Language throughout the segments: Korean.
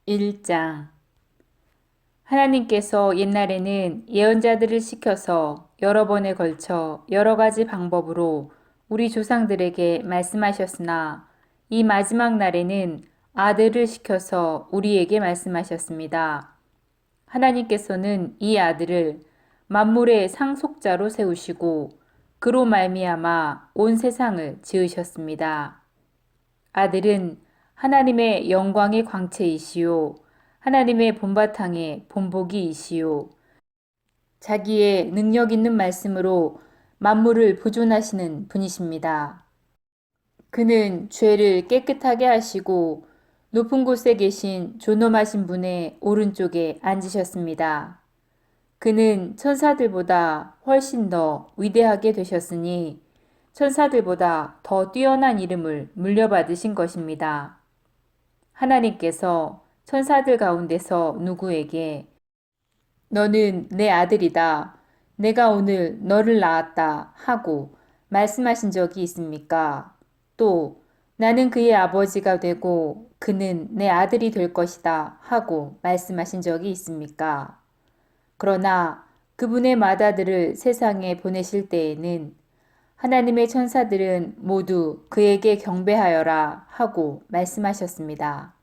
1장 하나님께서 옛날에는 예언자들을 시켜서 여러 번에 걸쳐 여러 가지 방법으로 우리 조상들에게 말씀하셨으나 이 마지막 날에는 아들을 시켜서 우리에게 말씀하셨습니다. 하나님께서는 이 아들을 만물의 상속자로 세우시고 그로 말미암아 온 세상을 지으셨습니다. 아들은 하나님의 영광의 광채이시요 하나님의 본바탕의 본보기이시요 자기의 능력 있는 말씀으로 만물을 보존하시는 분이십니다. 그는 죄를 깨끗하게 하시고 높은 곳에 계신 존엄하신 분의 오른쪽에 앉으셨습니다. 그는 천사들보다 훨씬 더 위대하게 되셨으니 천사들보다 더 뛰어난 이름을 물려받으신 것입니다. 하나님께서 천사들 가운데서 누구에게 너는 내 아들이다. 내가 오늘 너를 낳았다. 하고 말씀하신 적이 있습니까? 또 나는 그의 아버지가 되고 그는 내 아들이 될 것이다. 하고 말씀하신 적이 있습니까? 그러나 그분의 맏아들을 세상에 보내실 때에는 하나님의 천사들은 모두 그에게 경배하여라 하고 말씀하셨습니다.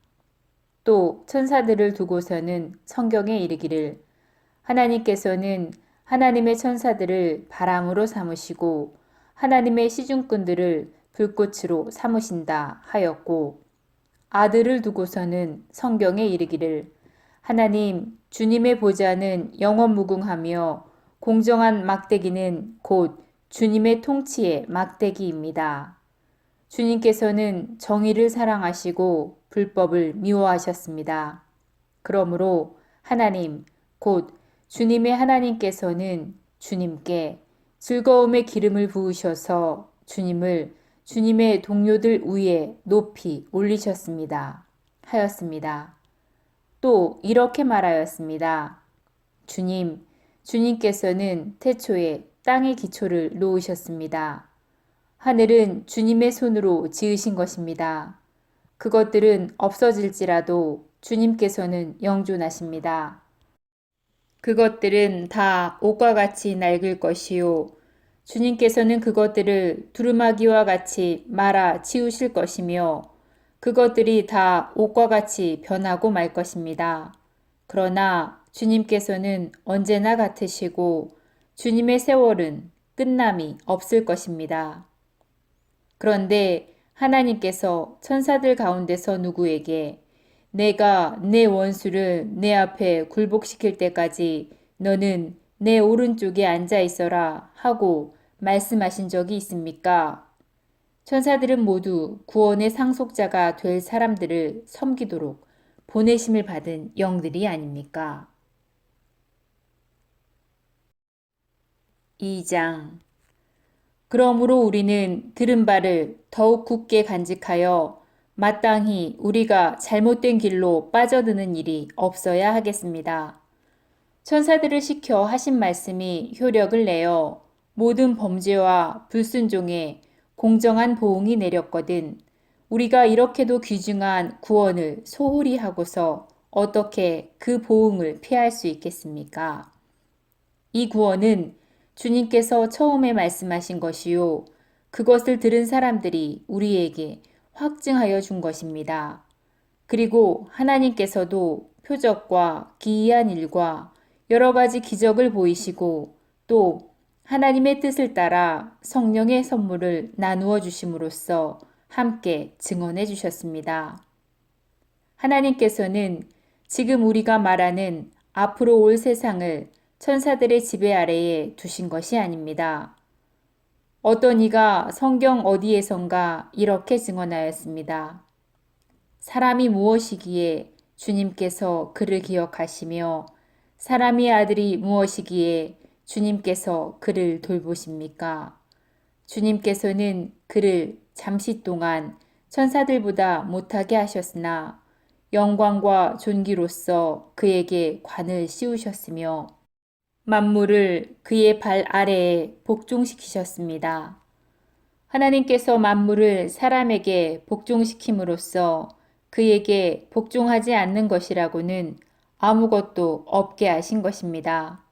또 천사들을 두고서는 성경에 이르기를 하나님께서는 하나님의 천사들을 바람으로 삼으시고 하나님의 시중꾼들을 불꽃으로 삼으신다 하였고 아들을 두고서는 성경에 이르기를 하나님 주님의 보좌는 영원무궁하며 공정한 막대기는 곧 주님의 통치의 막대기입니다. 주님께서는 정의를 사랑하시고 불법을 미워하셨습니다. 그러므로 하나님 곧 주님의 하나님께서는 주님께 즐거움의 기름을 부으셔서 주님을 주님의 동료들 위에 높이 올리셨습니다. 하였습니다. 또 이렇게 말하였습니다. 주님께서는 태초에 땅의 기초를 놓으셨습니다. 하늘은 주님의 손으로 지으신 것입니다. 그것들은 없어질지라도 주님께서는 영존하십니다. 그것들은 다 옷과 같이 낡을 것이요. 주님께서는 그것들을 두루마기와 같이 말아 치우실 것이며 그것들이 다 옷과 같이 변하고 말 것입니다. 그러나 주님께서는 언제나 같으시고 주님의 세월은 끝남이 없을 것입니다. 그런데 하나님께서 천사들 가운데서 누구에게 내가 내 원수를 내 앞에 굴복시킬 때까지 너는 내 오른쪽에 앉아 있어라 하고 말씀하신 적이 있습니까? 천사들은 모두 구원의 상속자가 될 사람들을 섬기도록 보내심을 받은 영들이 아닙니까? 2장 그러므로 우리는 들은 바를 더욱 굳게 간직하여 마땅히 우리가 잘못된 길로 빠져드는 일이 없어야 하겠습니다. 천사들을 시켜 하신 말씀이 효력을 내어 모든 범죄와 불순종에 공정한 보응이 내렸거든 우리가 이렇게도 귀중한 구원을 소홀히 하고서 어떻게 그 보응을 피할 수 있겠습니까? 이 구원은 주님께서 처음에 말씀하신 것이요. 그것을 들은 사람들이 우리에게 확증하여 준 것입니다. 그리고 하나님께서도 표적과 기이한 일과 여러 가지 기적을 보이시고 또 하나님의 뜻을 따라 성령의 선물을 나누어 주심으로써 함께 증언해 주셨습니다. 하나님께서는 지금 우리가 말하는 앞으로 올 세상을 천사들의 지배 아래에 두신 것이 아닙니다. 어떤 이가 성경 어디에선가 이렇게 증언하였습니다. 사람이 무엇이기에 주님께서 그를 기억하시며 사람의 아들이 무엇이기에 주님께서 그를 돌보십니까? 주님께서는 그를 잠시 동안 천사들보다 못하게 하셨으나 영광과 존귀로서 그에게 관을 씌우셨으며 만물을 그의 발 아래에 복종시키셨습니다. 하나님께서 만물을 사람에게 복종시킴으로써 그에게 복종하지 않는 것이라고는 아무것도 없게 하신 것입니다.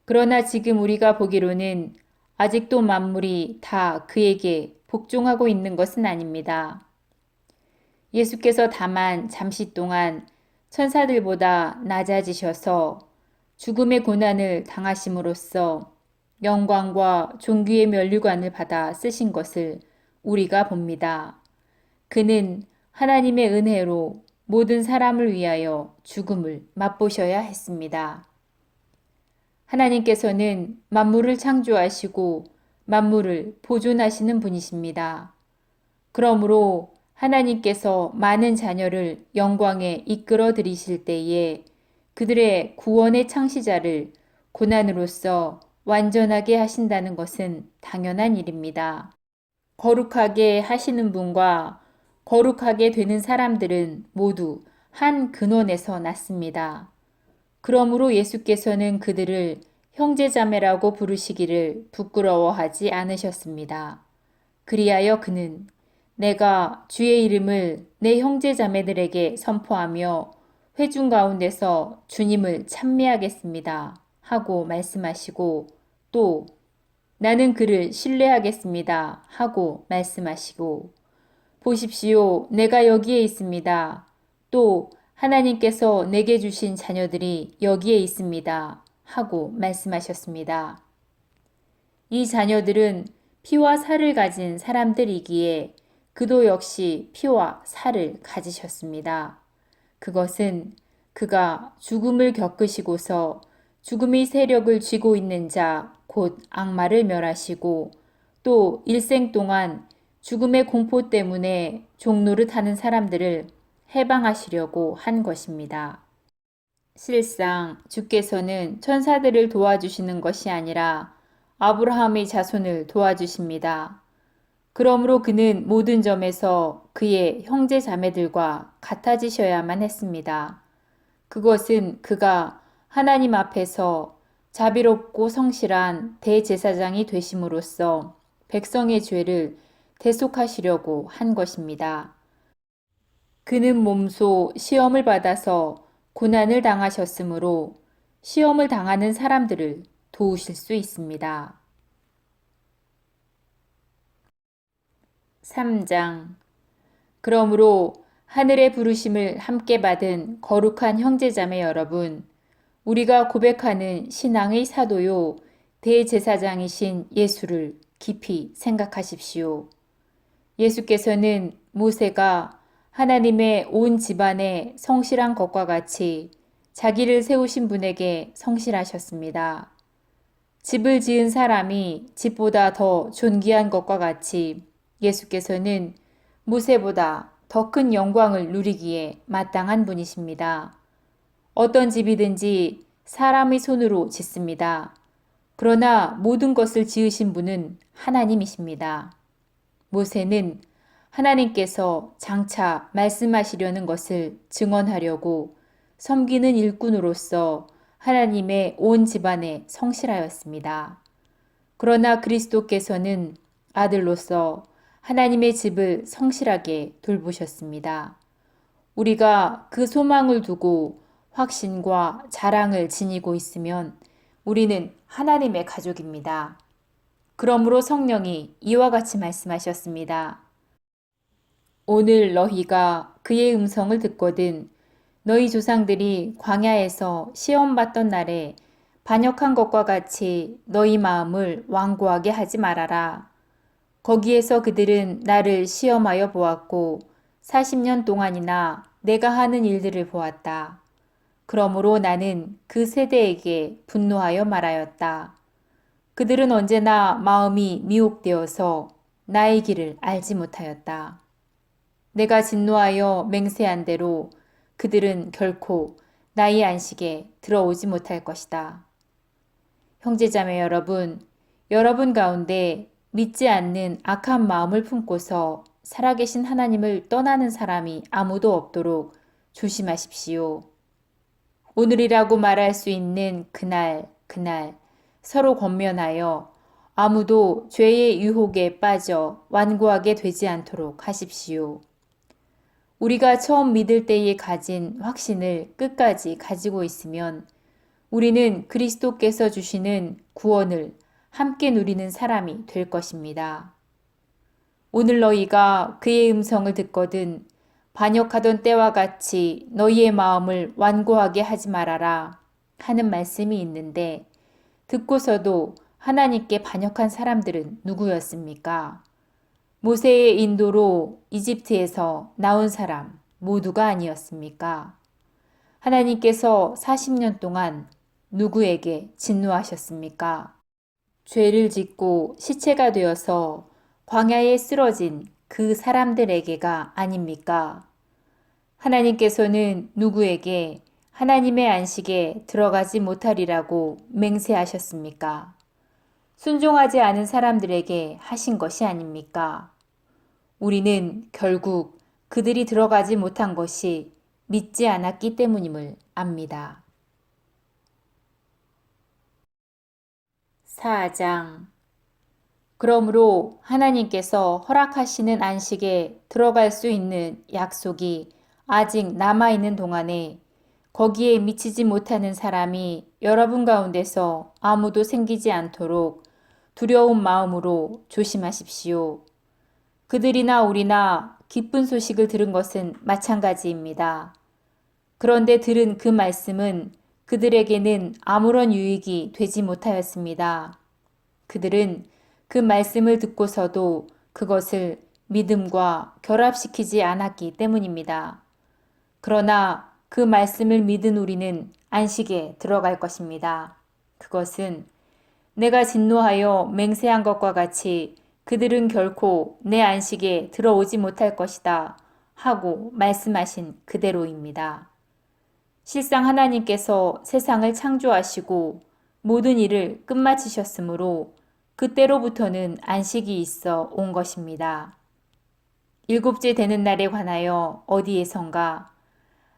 그러나 지금 우리가 보기로는 아직도 만물이 다 그에게 복종하고 있는 것은 아닙니다. 예수께서 다만 잠시 동안 천사들보다 낮아지셔서 죽음의 고난을 당하심으로써 영광과 존귀의 면류관을 받아 쓰신 것을 우리가 봅니다. 그는 하나님의 은혜로 모든 사람을 위하여 죽음을 맛보셔야 했습니다. 하나님께서는 만물을 창조하시고 만물을 보존하시는 분이십니다. 그러므로 하나님께서 많은 자녀를 영광에 이끌어 들이실 때에 그들의 구원의 창시자를 고난으로써 완전하게 하신다는 것은 당연한 일입니다. 거룩하게 하시는 분과 거룩하게 되는 사람들은 모두 한 근원에서 났습니다. 그러므로 예수께서는 그들을 형제자매라고 부르시기를 부끄러워하지 않으셨습니다. 그리하여 그는 내가 주의 이름을 내 형제자매들에게 선포하며 회중 가운데서 주님을 찬미하겠습니다. 하고 말씀하시고 또 나는 그를 신뢰하겠습니다. 하고 말씀하시고 보십시오. 내가 여기에 있습니다. 또 하나님께서 내게 주신 자녀들이 여기에 있습니다. 하고 말씀하셨습니다. 이 자녀들은 피와 살을 가진 사람들이기에 그도 역시 피와 살을 가지셨습니다. 그것은 그가 죽음을 겪으시고서 죽음의 세력을 쥐고 있는 자, 곧 악마를 멸하시고 또 일생 동안 죽음의 공포 때문에 종노릇하는 사람들을 해방하시려고 한 것입니다. 실상 주께서는 천사들을 도와주시는 것이 아니라 아브라함의 자손을 도와주십니다. 그러므로 그는 모든 점에서 그의 형제 자매들과 같아지셔야만 했습니다. 그것은 그가 하나님 앞에서 자비롭고 성실한 대제사장이 되심으로써 백성의 죄를 대속하시려고 한 것입니다. 그는 몸소 시험을 받아서 고난을 당하셨으므로 시험을 당하는 사람들을 도우실 수 있습니다. 3장 그러므로 하늘의 부르심을 함께 받은 거룩한 형제자매 여러분, 우리가 고백하는 신앙의 사도요 대제사장이신 예수를 깊이 생각하십시오. 예수께서는 모세가 하나님의 온 집안에 성실한 것과 같이 자기를 세우신 분에게 성실하셨습니다. 집을 지은 사람이 집보다 더 존귀한 것과 같이 예수께서는 모세보다 더 큰 영광을 누리기에 마땅한 분이십니다. 어떤 집이든지 사람의 손으로 짓습니다. 그러나 모든 것을 지으신 분은 하나님이십니다. 모세는 하나님께서 장차 말씀하시려는 것을 증언하려고 섬기는 일꾼으로서 하나님의 온 집안에 성실하였습니다. 그러나 그리스도께서는 아들로서 하나님의 집을 성실하게 돌보셨습니다. 우리가 그 소망을 두고 확신과 자랑을 지니고 있으면 우리는 하나님의 가족입니다. 그러므로 성령이 이와 같이 말씀하셨습니다. 오늘 너희가 그의 음성을 듣거든 너희 조상들이 광야에서 시험받던 날에 반역한 것과 같이 너희 마음을 완고하게 하지 말아라. 거기에서 그들은 나를 시험하여 보았고 40년 동안이나 내가 하는 일들을 보았다. 그러므로 나는 그 세대에게 분노하여 말하였다. 그들은 언제나 마음이 미혹되어서 나의 길을 알지 못하였다. 내가 진노하여 맹세한 대로 그들은 결코 나의 안식에 들어오지 못할 것이다. 형제자매 여러분, 여러분 가운데 믿지 않는 악한 마음을 품고서 살아계신 하나님을 떠나는 사람이 아무도 없도록 조심하십시오. 오늘이라고 말할 수 있는 그날 서로 권면하여 아무도 죄의 유혹에 빠져 완고하게 되지 않도록 하십시오. 우리가 처음 믿을 때에 가진 확신을 끝까지 가지고 있으면 우리는 그리스도께서 주시는 구원을 함께 누리는 사람이 될 것입니다. 오늘 너희가 그의 음성을 듣거든 반역하던 때와 같이 너희의 마음을 완고하게 하지 말아라 하는 말씀이 있는데 듣고서도 하나님께 반역한 사람들은 누구였습니까? 모세의 인도로 이집트에서 나온 사람 모두가 아니었습니까? 하나님께서 40년 동안 누구에게 진노하셨습니까? 죄를 짓고 시체가 되어서 광야에 쓰러진 그 사람들에게가 아닙니까? 하나님께서는 누구에게 하나님의 안식에 들어가지 못하리라고 맹세하셨습니까? 순종하지 않은 사람들에게 하신 것이 아닙니까? 우리는 결국 그들이 들어가지 못한 것이 믿지 않았기 때문임을 압니다. 4장. 그러므로 하나님께서 허락하시는 안식에 들어갈 수 있는 약속이 아직 남아있는 동안에 거기에 미치지 못하는 사람이 여러분 가운데서 아무도 생기지 않도록 두려운 마음으로 조심하십시오. 그들이나 우리나 기쁜 소식을 들은 것은 마찬가지입니다. 그런데 들은 그 말씀은 그들에게는 아무런 유익이 되지 못하였습니다. 그들은 그 말씀을 듣고서도 그것을 믿음과 결합시키지 않았기 때문입니다. 그러나 그 말씀을 믿은 우리는 안식에 들어갈 것입니다. 그것은 내가 진노하여 맹세한 것과 같이 그들은 결코 내 안식에 들어오지 못할 것이다 하고 말씀하신 그대로입니다. 실상 하나님께서 세상을 창조하시고 모든 일을 끝마치셨으므로 그때로부터는 안식이 있어 온 것입니다. 일곱째 되는 날에 관하여 어디에선가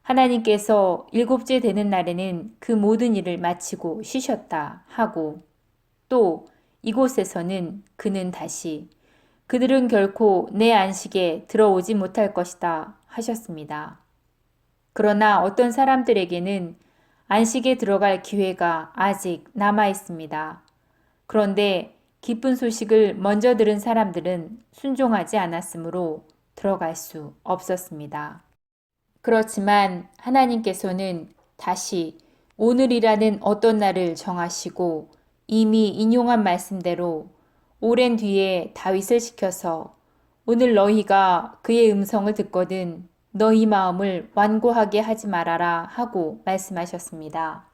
하나님께서 일곱째 되는 날에는 그 모든 일을 마치고 쉬셨다 하고 또 이곳에서는 그는 다시 그들은 결코 내 안식에 들어오지 못할 것이다 하셨습니다. 그러나 어떤 사람들에게는 안식에 들어갈 기회가 아직 남아 있습니다. 그런데 기쁜 소식을 먼저 들은 사람들은 순종하지 않았으므로 들어갈 수 없었습니다. 그렇지만 하나님께서는 다시 오늘이라는 어떤 날을 정하시고 이미 인용한 말씀대로 오랜 뒤에 다윗을 시켜서 오늘 너희가 그의 음성을 듣거든 너희 마음을 완고하게 하지 말아라 하고 말씀하셨습니다.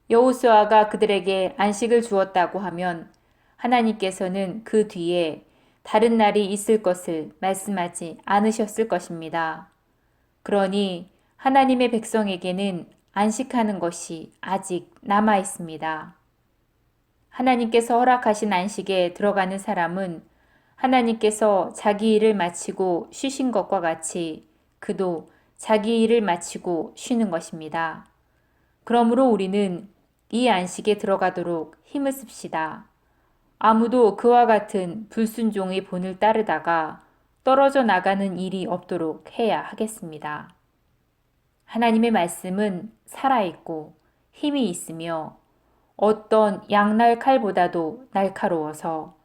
여호수아가 그들에게 안식을 주었다고 하면 하나님께서는 그 뒤에 다른 날이 있을 것을 말씀하지 않으셨을 것입니다. 그러니 하나님의 백성에게는 안식하는 것이 아직 남아 있습니다. 하나님께서 허락하신 안식에 들어가는 사람은 하나님께서 자기 일을 마치고 쉬신 것과 같이 그도 자기 일을 마치고 쉬는 것입니다. 그러므로 우리는 이 안식에 들어가도록 힘을 씁시다. 아무도 그와 같은 불순종의 본을 따르다가 떨어져 나가는 일이 없도록 해야 하겠습니다. 하나님의 말씀은 살아있고 힘이 있으며 어떤 양날 칼보다도 날카로워서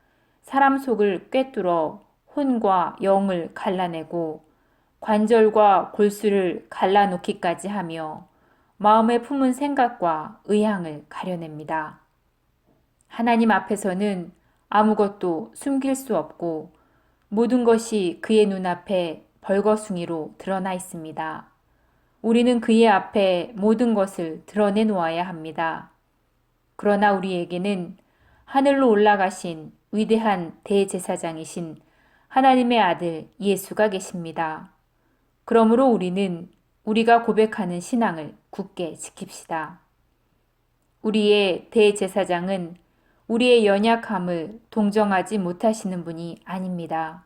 사람 속을 꿰뚫어 혼과 영을 갈라내고 관절과 골수를 갈라놓기까지 하며 마음에 품은 생각과 의향을 가려냅니다. 하나님 앞에서는 아무것도 숨길 수 없고 모든 것이 그의 눈앞에 벌거숭이로 드러나 있습니다. 우리는 그의 앞에 모든 것을 드러내 놓아야 합니다. 그러나 우리에게는 하늘로 올라가신 위대한 대제사장이신 하나님의 아들 예수가 계십니다. 그러므로 우리는 우리가 고백하는 신앙을 굳게 지킵시다. 우리의 대제사장은 우리의 연약함을 동정하지 못하시는 분이 아닙니다.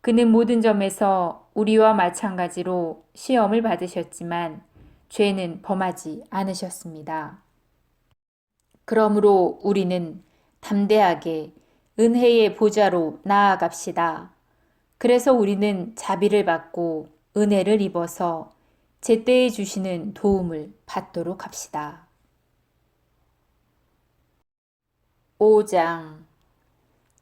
그는 모든 점에서 우리와 마찬가지로 시험을 받으셨지만 죄는 범하지 않으셨습니다. 그러므로 우리는 담대하게 은혜의 보좌로 나아갑시다. 그래서 우리는 자비를 받고 은혜를 입어서 제때에 주시는 도움을 받도록 합시다. 5장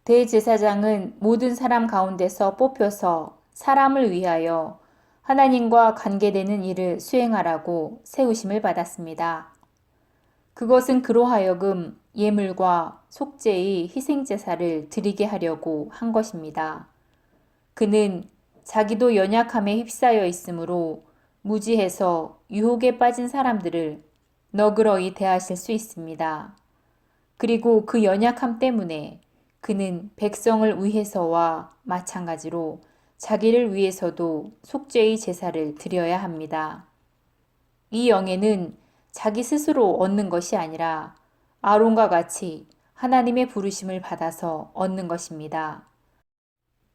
대제사장은 모든 사람 가운데서 뽑혀서 사람을 위하여 하나님과 관계되는 일을 수행하라고 세우심을 받았습니다. 그것은 그로 하여금 예물과 속죄의 희생제사를 드리게 하려고 한 것입니다. 그는 자기도 연약함에 휩싸여 있으므로 무지해서 유혹에 빠진 사람들을 너그러이 대하실 수 있습니다. 그리고 그 연약함 때문에 그는 백성을 위해서와 마찬가지로 자기를 위해서도 속죄의 제사를 드려야 합니다. 이 영예는 자기 스스로 얻는 것이 아니라 아론과 같이 하나님의 부르심을 받아서 얻는 것입니다.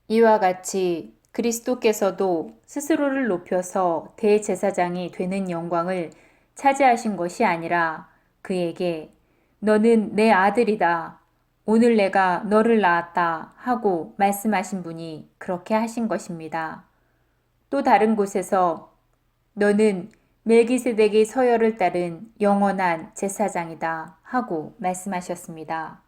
이와 같이 그리스도께서도 스스로를 높여서 대제사장이 되는 영광을 차지하신 것이 아니라 그에게 너는 내 아들이다. 오늘 내가 너를 낳았다 하고 말씀하신 분이 그렇게 하신 것입니다. 또 다른 곳에서 너는 멜기세덱의 서열을 따른 영원한 제사장이다 하고 말씀하셨습니다.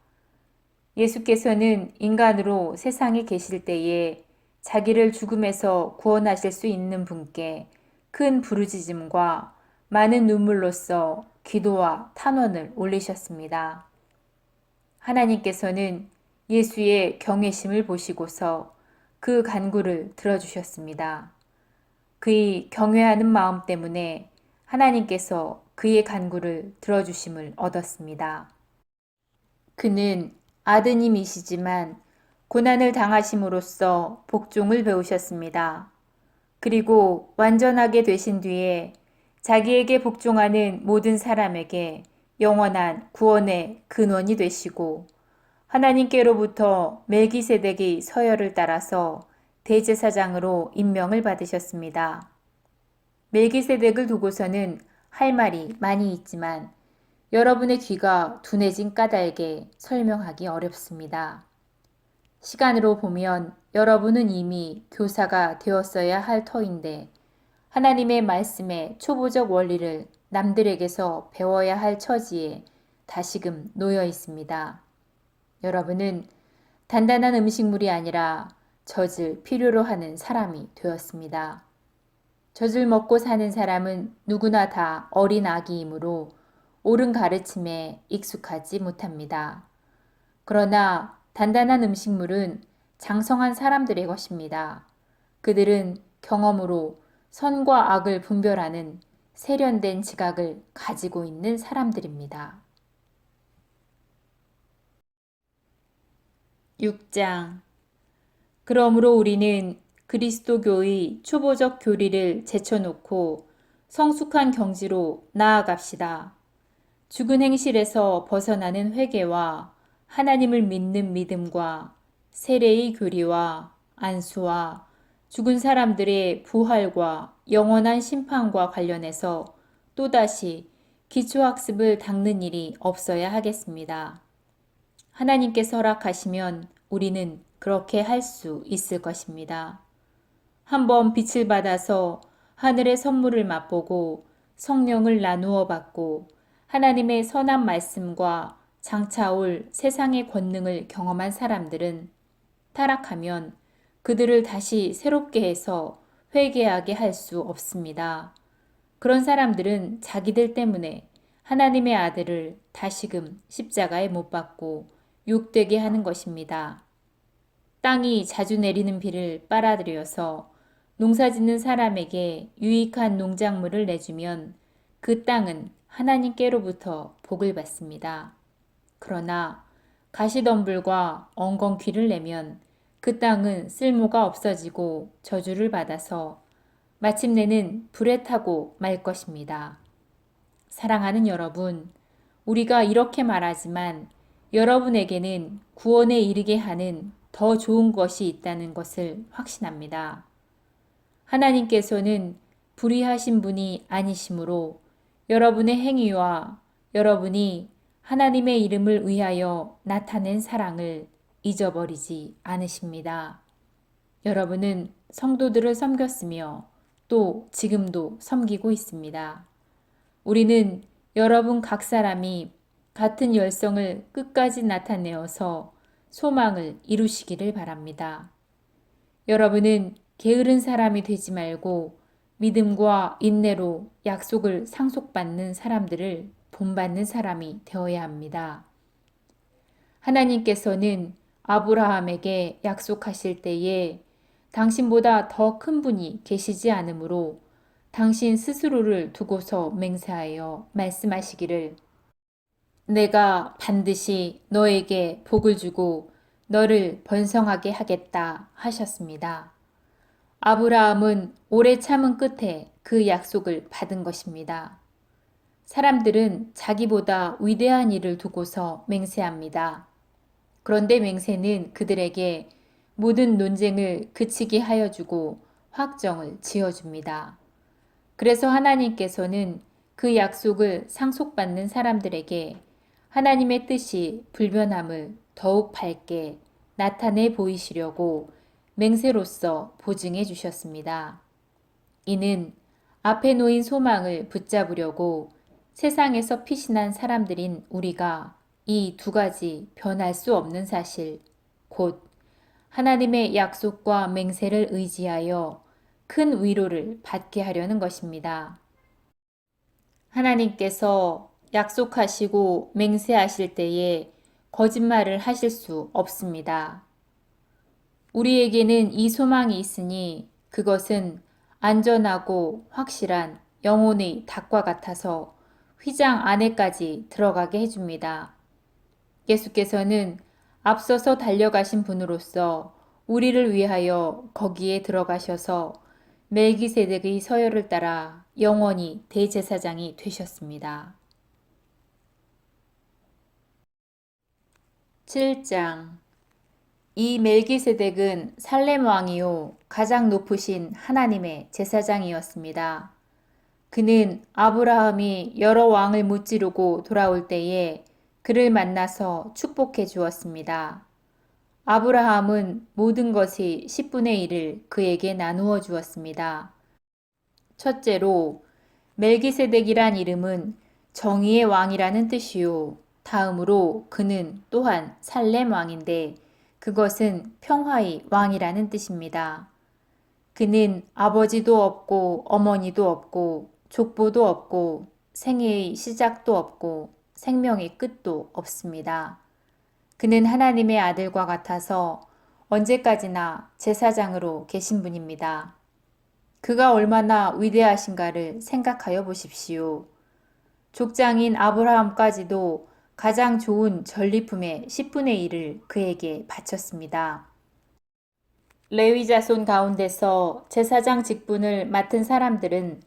예수께서는 인간으로 세상에 계실 때에 자기를 죽음에서 구원하실 수 있는 분께 큰 부르짖음과 많은 눈물로써 기도와 탄원을 올리셨습니다. 하나님께서는 예수의 경외심을 보시고서 그 간구를 들어주셨습니다. 그의 경외하는 마음 때문에 하나님께서 그의 간구를 들어주심을 얻었습니다. 그는 아드님이시지만 고난을 당하심으로써 복종을 배우셨습니다. 그리고 완전하게 되신 뒤에 자기에게 복종하는 모든 사람에게 영원한 구원의 근원이 되시고 하나님께로부터 멜기세덱의 서열을 따라서 대제사장으로 임명을 받으셨습니다. 멜기세덱을 두고서는 할 말이 많이 있지만 여러분의 귀가 둔해진 까닭에 설명하기 어렵습니다. 시간으로 보면 여러분은 이미 교사가 되었어야 할 터인데 하나님의 말씀의 초보적 원리를 남들에게서 배워야 할 처지에 다시금 놓여 있습니다. 여러분은 단단한 음식물이 아니라 젖을 필요로 하는 사람이 되었습니다. 젖을 먹고 사는 사람은 누구나 다 어린 아기이므로 옳은 가르침에 익숙하지 못합니다. 그러나 단단한 음식물은 장성한 사람들의 것입니다. 그들은 경험으로 선과 악을 분별하는 세련된 지각을 가지고 있는 사람들입니다. 6장 그러므로 우리는 그리스도교의 초보적 교리를 제쳐놓고 성숙한 경지로 나아갑시다. 죽은 행실에서 벗어나는 회개와 하나님을 믿는 믿음과 세례의 교리와 안수와 죽은 사람들의 부활과 영원한 심판과 관련해서 또다시 기초학습을 닦는 일이 없어야 하겠습니다. 하나님께서 허락하시면 우리는 그렇게 할 수 있을 것입니다. 한번 빛을 받아서 하늘의 선물을 맛보고 성령을 나누어 받고 하나님의 선한 말씀과 장차올 세상의 권능을 경험한 사람들은 타락하면 그들을 다시 새롭게 해서 회개하게 할 수 없습니다. 그런 사람들은 자기들 때문에 하나님의 아들을 다시금 십자가에 못 박고 욕되게 하는 것입니다. 땅이 자주 내리는 비를 빨아들여서 농사짓는 사람에게 유익한 농작물을 내주면 그 땅은 하나님께로부터 복을 받습니다. 그러나 가시덤불과 엉겅퀴를 내면 그 땅은 쓸모가 없어지고 저주를 받아서 마침내는 불에 타고 말 것입니다. 사랑하는 여러분, 우리가 이렇게 말하지만 여러분에게는 구원에 이르게 하는 더 좋은 것이 있다는 것을 확신합니다. 하나님께서는 불의하신 분이 아니시므로 여러분의 행위와 여러분이 하나님의 이름을 위하여 나타낸 사랑을 잊어버리지 않으십니다. 여러분은 성도들을 섬겼으며 또 지금도 섬기고 있습니다. 우리는 여러분 각 사람이 같은 열성을 끝까지 나타내어서 소망을 이루시기를 바랍니다. 여러분은 게으른 사람이 되지 말고 믿음과 인내로 약속을 상속받는 사람들을 본받는 사람이 되어야 합니다. 하나님께서는 아브라함에게 약속하실 때에 당신보다 더 큰 분이 계시지 않으므로 당신 스스로를 두고서 맹세하여 말씀하시기를 내가 반드시 너에게 복을 주고 너를 번성하게 하겠다 하셨습니다. 아브라함은 오래 참은 끝에 그 약속을 받은 것입니다. 사람들은 자기보다 위대한 일을 두고서 맹세합니다. 그런데 맹세는 그들에게 모든 논쟁을 그치게 하여 주고 확정을 지어줍니다. 그래서 하나님께서는 그 약속을 상속받는 사람들에게 하나님의 뜻이 불변함을 더욱 밝게 나타내 보이시려고 맹세로서 보증해 주셨습니다. 이는 앞에 놓인 소망을 붙잡으려고 세상에서 피신한 사람들인 우리가 이 두 가지 변할 수 없는 사실, 곧 하나님의 약속과 맹세를 의지하여 큰 위로를 받게 하려는 것입니다. 하나님께서 약속하시고 맹세하실 때에 거짓말을 하실 수 없습니다. 우리에게는 이 소망이 있으니 그것은 안전하고 확실한 영혼의 닭과 같아서 휘장 안에까지 들어가게 해줍니다. 예수께서는 앞서서 달려가신 분으로서 우리를 위하여 거기에 들어가셔서 멜기세덱의 서열을 따라 영원히 대제사장이 되셨습니다. 7장 이 멜기세덱은 살렘 왕이요 가장 높으신 하나님의 제사장이었습니다. 그는 아브라함이 여러 왕을 무찌르고 돌아올 때에 그를 만나서 축복해 주었습니다. 아브라함은 모든 것의 10분의 1을 그에게 나누어 주었습니다. 첫째로 멜기세덱이란 이름은 정의의 왕이라는 뜻이요. 다음으로 그는 또한 살렘 왕인데 그것은 평화의 왕이라는 뜻입니다. 그는 아버지도 없고 어머니도 없고 족보도 없고 생애의 시작도 없고 생명의 끝도 없습니다. 그는 하나님의 아들과 같아서 언제까지나 제사장으로 계신 분입니다. 그가 얼마나 위대하신가를 생각하여 보십시오. 족장인 아브라함까지도 가장 좋은 전리품의 10분의 1을 그에게 바쳤습니다. 레위 자손 가운데서 제사장 직분을 맡은 사람들은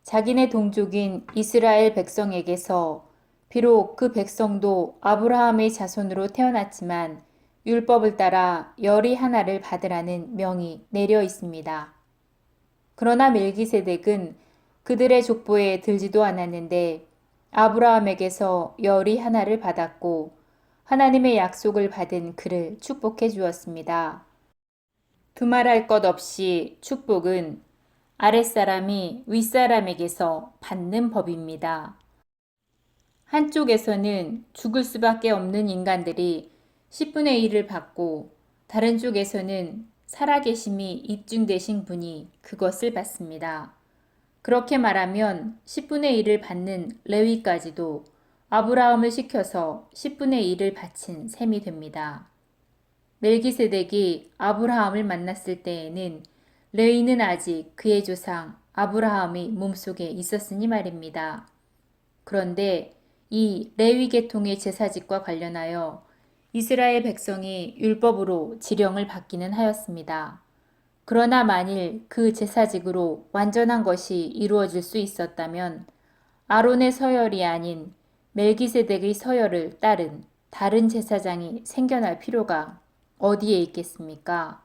자기네 동족인 이스라엘 백성에게서 비록 그 백성도 아브라함의 자손으로 태어났지만 율법을 따라 열이 하나를 받으라는 명이 내려 있습니다. 그러나 멜기세덱은 그들의 족보에 들지도 않았는데 아브라함에게서 열이 하나를 받았고 하나님의 약속을 받은 그를 축복해 주었습니다. 두말할 것 없이 축복은 아랫사람이 윗사람에게서 받는 법입니다. 한쪽에서는 죽을 수밖에 없는 인간들이 10분의 1을 받고 다른 쪽에서는 살아계심이 입증되신 분이 그것을 받습니다. 그렇게 말하면 10분의 1을 받는 레위까지도 아브라함을 시켜서 10분의 1을 바친 셈이 됩니다. 멜기세덱이 아브라함을 만났을 때에는 레위는 아직 그의 조상 아브라함의 몸속에 있었으니 말입니다. 그런데 이 레위 계통의 제사직과 관련하여 이스라엘 백성이 율법으로 지령을 받기는 하였습니다. 그러나 만일 그 제사직으로 완전한 것이 이루어질 수 있었다면 아론의 서열이 아닌 멜기세덱의 서열을 따른 다른 제사장이 생겨날 필요가 어디에 있겠습니까?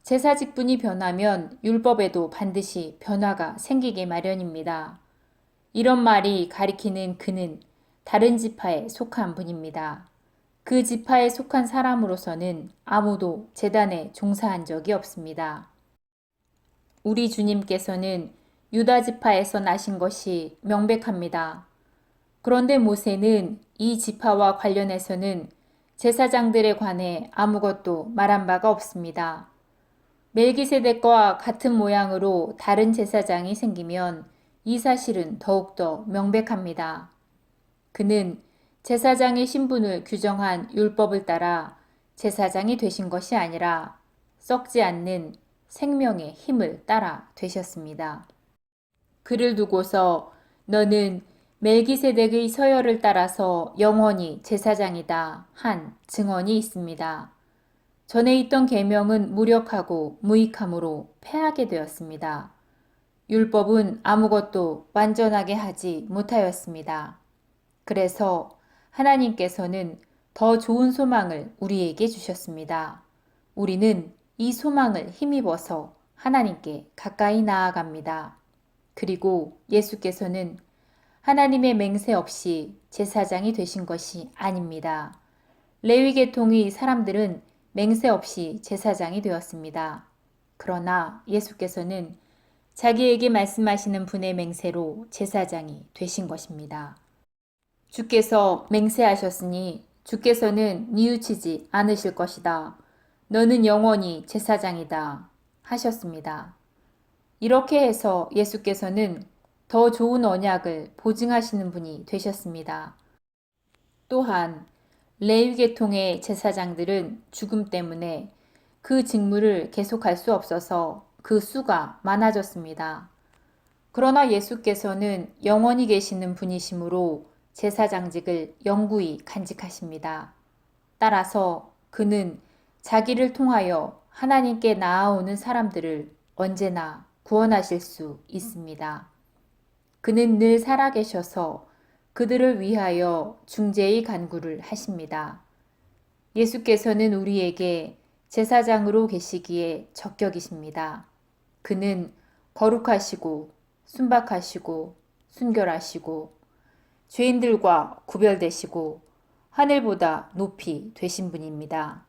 제사 직분이 변하면 율법에도 반드시 변화가 생기게 마련입니다. 이런 말이 가리키는 그는 다른 지파에 속한 분입니다. 그 지파에 속한 사람으로서는 아무도 제단에 종사한 적이 없습니다. 우리 주님께서는 유다 지파에서 나신 것이 명백합니다. 그런데 모세는 이 지파와 관련해서는 제사장들에 관해 아무것도 말한 바가 없습니다. 멜기세덱과 같은 모양으로 다른 제사장이 생기면 이 사실은 더욱더 명백합니다. 그는 제사장의 신분을 규정한 율법을 따라 제사장이 되신 것이 아니라 썩지 않는 생명의 힘을 따라 되셨습니다. 그를 두고서 너는 멜기세덱의 서열을 따라서 영원히 제사장이다 한 증언이 있습니다. 전에 있던 계명은 무력하고 무익함으로 패하게 되었습니다. 율법은 아무것도 완전하게 하지 못하였습니다. 그래서 하나님께서는 더 좋은 소망을 우리에게 주셨습니다. 우리는 이 소망을 힘입어서 하나님께 가까이 나아갑니다. 그리고 예수께서는 하나님의 맹세 없이 제사장이 되신 것이 아닙니다. 레위 계통의 사람들은 맹세 없이 제사장이 되었습니다. 그러나 예수께서는 자기에게 말씀하시는 분의 맹세로 제사장이 되신 것입니다. 주께서 맹세하셨으니 주께서는 뉘우치지 않으실 것이다. 너는 영원히 제사장이다 하셨습니다. 이렇게 해서 예수께서는 더 좋은 언약을 보증하시는 분이 되셨습니다. 또한 레위 계통의 제사장들은 죽음 때문에 그 직무를 계속할 수 없어서 그 수가 많아졌습니다. 그러나 예수께서는 영원히 계시는 분이시므로 제사장직을 영구히 간직하십니다. 따라서 그는 자기를 통하여 하나님께 나아오는 사람들을 언제나 구원하실 수 있습니다. 그는 늘 살아계셔서 그들을 위하여 중재의 간구를 하십니다. 예수께서는 우리에게 제사장으로 계시기에 적격이십니다. 그는 거룩하시고 순박하시고 순결하시고 죄인들과 구별되시고 하늘보다 높이 되신 분입니다.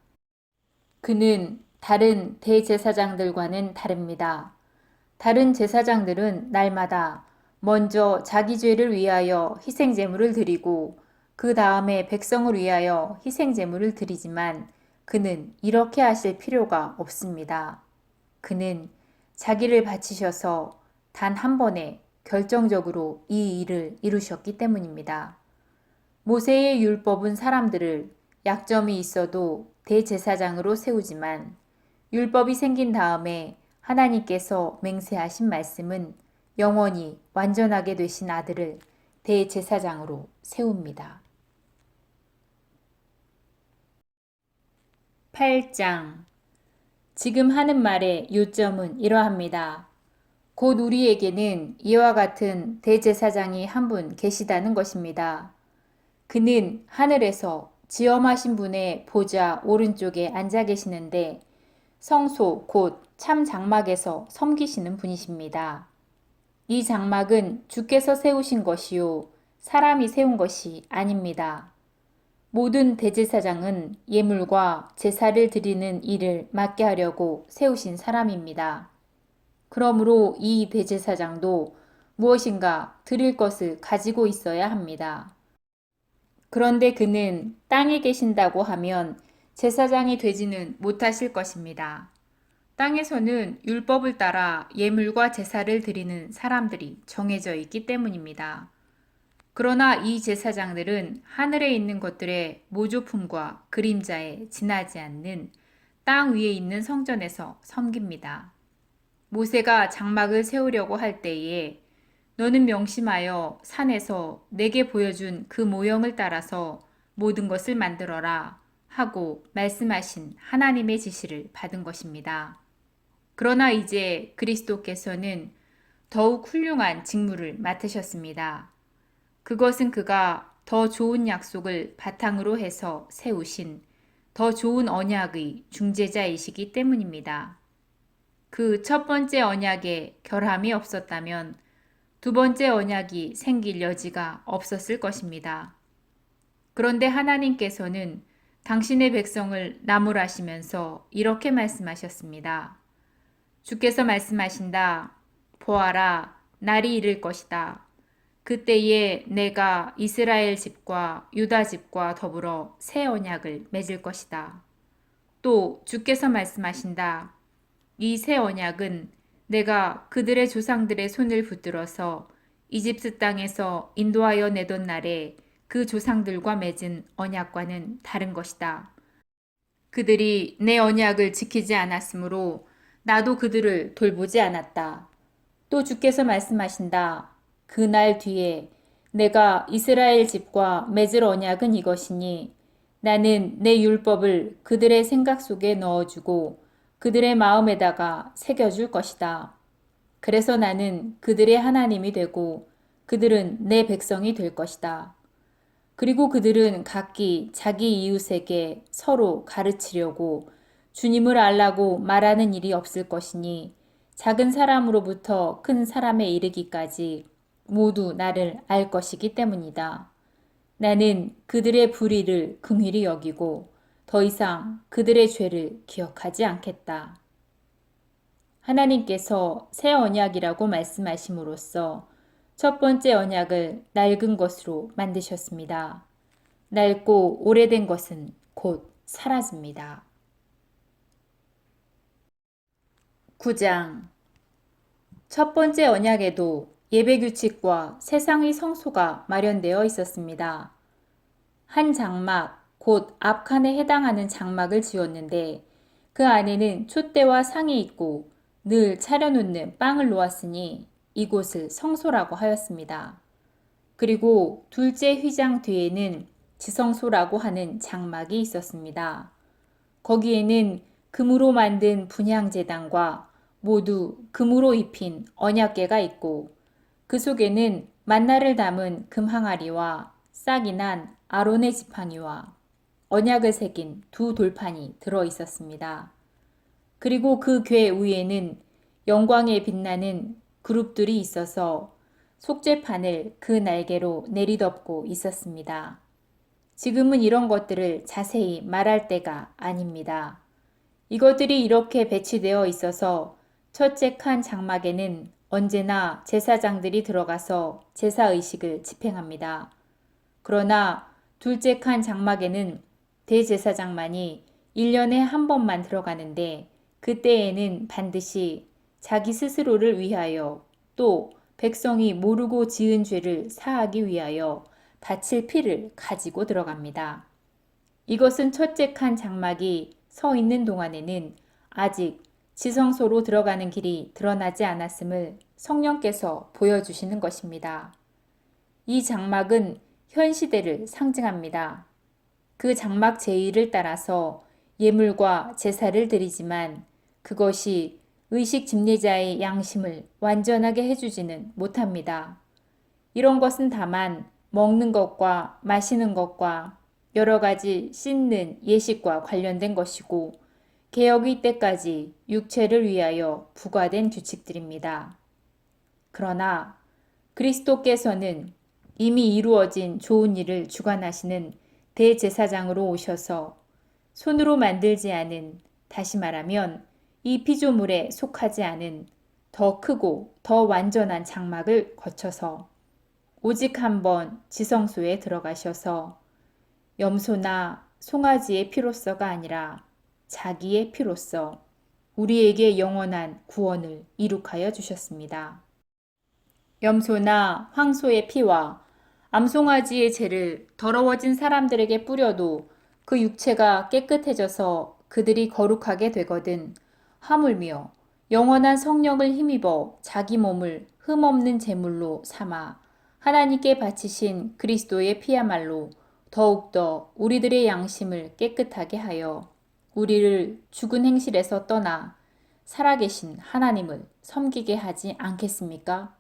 그는 다른 대제사장들과는 다릅니다. 다른 제사장들은 날마다 먼저 자기 죄를 위하여 희생제물을 드리고 그 다음에 백성을 위하여 희생제물을 드리지만 그는 이렇게 하실 필요가 없습니다. 그는 자기를 바치셔서 단 한 번에 결정적으로 이 일을 이루셨기 때문입니다. 모세의 율법은 사람들을 약점이 있어도 대제사장으로 세우지만 율법이 생긴 다음에 하나님께서 맹세하신 말씀은 영원히 완전하게 되신 아들을 대제사장으로 세웁니다. 8장 지금 하는 말의 요점은 이러합니다. 곧 우리에게는 이와 같은 대제사장이 한 분 계시다는 것입니다. 그는 하늘에서 지엄하신 분의 보좌 오른쪽에 앉아 계시는데 성소 곧 참 장막에서 섬기시는 분이십니다. 이 장막은 주께서 세우신 것이요 사람이 세운 것이 아닙니다. 모든 대제사장은 예물과 제사를 드리는 일을 맡게 하려고 세우신 사람입니다. 그러므로 이 대제사장도 무엇인가 드릴 것을 가지고 있어야 합니다. 그런데 그는 땅에 계신다고 하면 제사장이 되지는 못하실 것입니다. 땅에서는 율법을 따라 예물과 제사를 드리는 사람들이 정해져 있기 때문입니다. 그러나 이 제사장들은 하늘에 있는 것들의 모조품과 그림자에 지나지 않는 땅 위에 있는 성전에서 섬깁니다. 모세가 장막을 세우려고 할 때에 너는 명심하여 산에서 내게 보여준 그 모형을 따라서 모든 것을 만들어라 하고 말씀하신 하나님의 지시를 받은 것입니다. 그러나 이제 그리스도께서는 더욱 훌륭한 직무를 맡으셨습니다. 그것은 그가 더 좋은 약속을 바탕으로 해서 세우신 더 좋은 언약의 중재자이시기 때문입니다. 그 첫 번째 언약에 결함이 없었다면 두 번째 언약이 생길 여지가 없었을 것입니다. 그런데 하나님께서는 당신의 백성을 나무라시면서 이렇게 말씀하셨습니다. 주께서 말씀하신다. 보아라, 날이 이를 것이다. 그때에 내가 이스라엘 집과 유다 집과 더불어 새 언약을 맺을 것이다. 또 주께서 말씀하신다. 이 새 언약은 내가 그들의 조상들의 손을 붙들어서 이집트 땅에서 인도하여 내던 날에 그 조상들과 맺은 언약과는 다른 것이다. 그들이 내 언약을 지키지 않았으므로 나도 그들을 돌보지 않았다. 또 주께서 말씀하신다. 그 날 뒤에 내가 이스라엘 집과 맺을 언약은 이것이니 나는 내 율법을 그들의 생각 속에 넣어주고 그들의 마음에다가 새겨줄 것이다. 그래서 나는 그들의 하나님이 되고 그들은 내 백성이 될 것이다. 그리고 그들은 각기 자기 이웃에게 서로 가르치려고 주님을 알라고 말하는 일이 없을 것이니 작은 사람으로부터 큰 사람에 이르기까지 모두 나를 알 것이기 때문이다. 나는 그들의 불의를 긍휼히 여기고 더 이상 그들의 죄를 기억하지 않겠다. 하나님께서 새 언약이라고 말씀하심으로써 첫 번째 언약을 낡은 것으로 만드셨습니다. 낡고 오래된 것은 곧 사라집니다. 9장 첫 번째 언약에도 예배 규칙과 세상의 성소가 마련되어 있었습니다. 한 장막, 곧 앞칸에 해당하는 장막을 지었는데 그 안에는 촛대와 상이 있고 늘 차려놓는 빵을 놓았으니 이곳을 성소라고 하였습니다. 그리고 둘째 휘장 뒤에는 지성소라고 하는 장막이 있었습니다. 거기에는 금으로 만든 분향제단과 모두 금으로 입힌 언약궤가 있고 그 속에는 만나를 담은 금항아리와 싹이 난 아론의 지팡이와 언약을 새긴 두 돌판이 들어 있었습니다. 그리고 그 궤 위에는 영광에 빛나는 그룹들이 있어서 속죄판을 그 날개로 내리덮고 있었습니다. 지금은 이런 것들을 자세히 말할 때가 아닙니다. 이것들이 이렇게 배치되어 있어서 첫째 칸 장막에는 언제나 제사장들이 들어가서 제사의식을 집행합니다. 그러나 둘째 칸 장막에는 대제사장만이 1년에 한 번만 들어가는데 그때에는 반드시 자기 스스로를 위하여 또 백성이 모르고 지은 죄를 사하기 위하여 바칠 피를 가지고 들어갑니다. 이것은 첫째 칸 장막이 서 있는 동안에는 아직 지성소로 들어가는 길이 드러나지 않았음을 성령께서 보여주시는 것입니다. 이 장막은 현 시대를 상징합니다. 그 장막 제1을 따라서 예물과 제사를 드리지만 그것이 의식 집례자의 양심을 완전하게 해주지는 못합니다. 이런 것은 다만 먹는 것과 마시는 것과 여러 가지 씻는 예식과 관련된 것이고 개혁의 때까지 육체를 위하여 부과된 규칙들입니다. 그러나 그리스도께서는 이미 이루어진 좋은 일을 주관하시는 대제사장으로 오셔서 손으로 만들지 않은, 다시 말하면 이 피조물에 속하지 않은 더 크고 더 완전한 장막을 거쳐서 오직 한 번 지성소에 들어가셔서 염소나 송아지의 피로서가 아니라 자기의 피로서 우리에게 영원한 구원을 이룩하여 주셨습니다. 염소나 황소의 피와 암송아지의 죄를 더러워진 사람들에게 뿌려도 그 육체가 깨끗해져서 그들이 거룩하게 되거든 하물며 영원한 성령을 힘입어 자기 몸을 흠없는 제물로 삼아 하나님께 바치신 그리스도의 피야말로 더욱더 우리들의 양심을 깨끗하게 하여 우리를 죽은 행실에서 떠나 살아계신 하나님을 섬기게 하지 않겠습니까?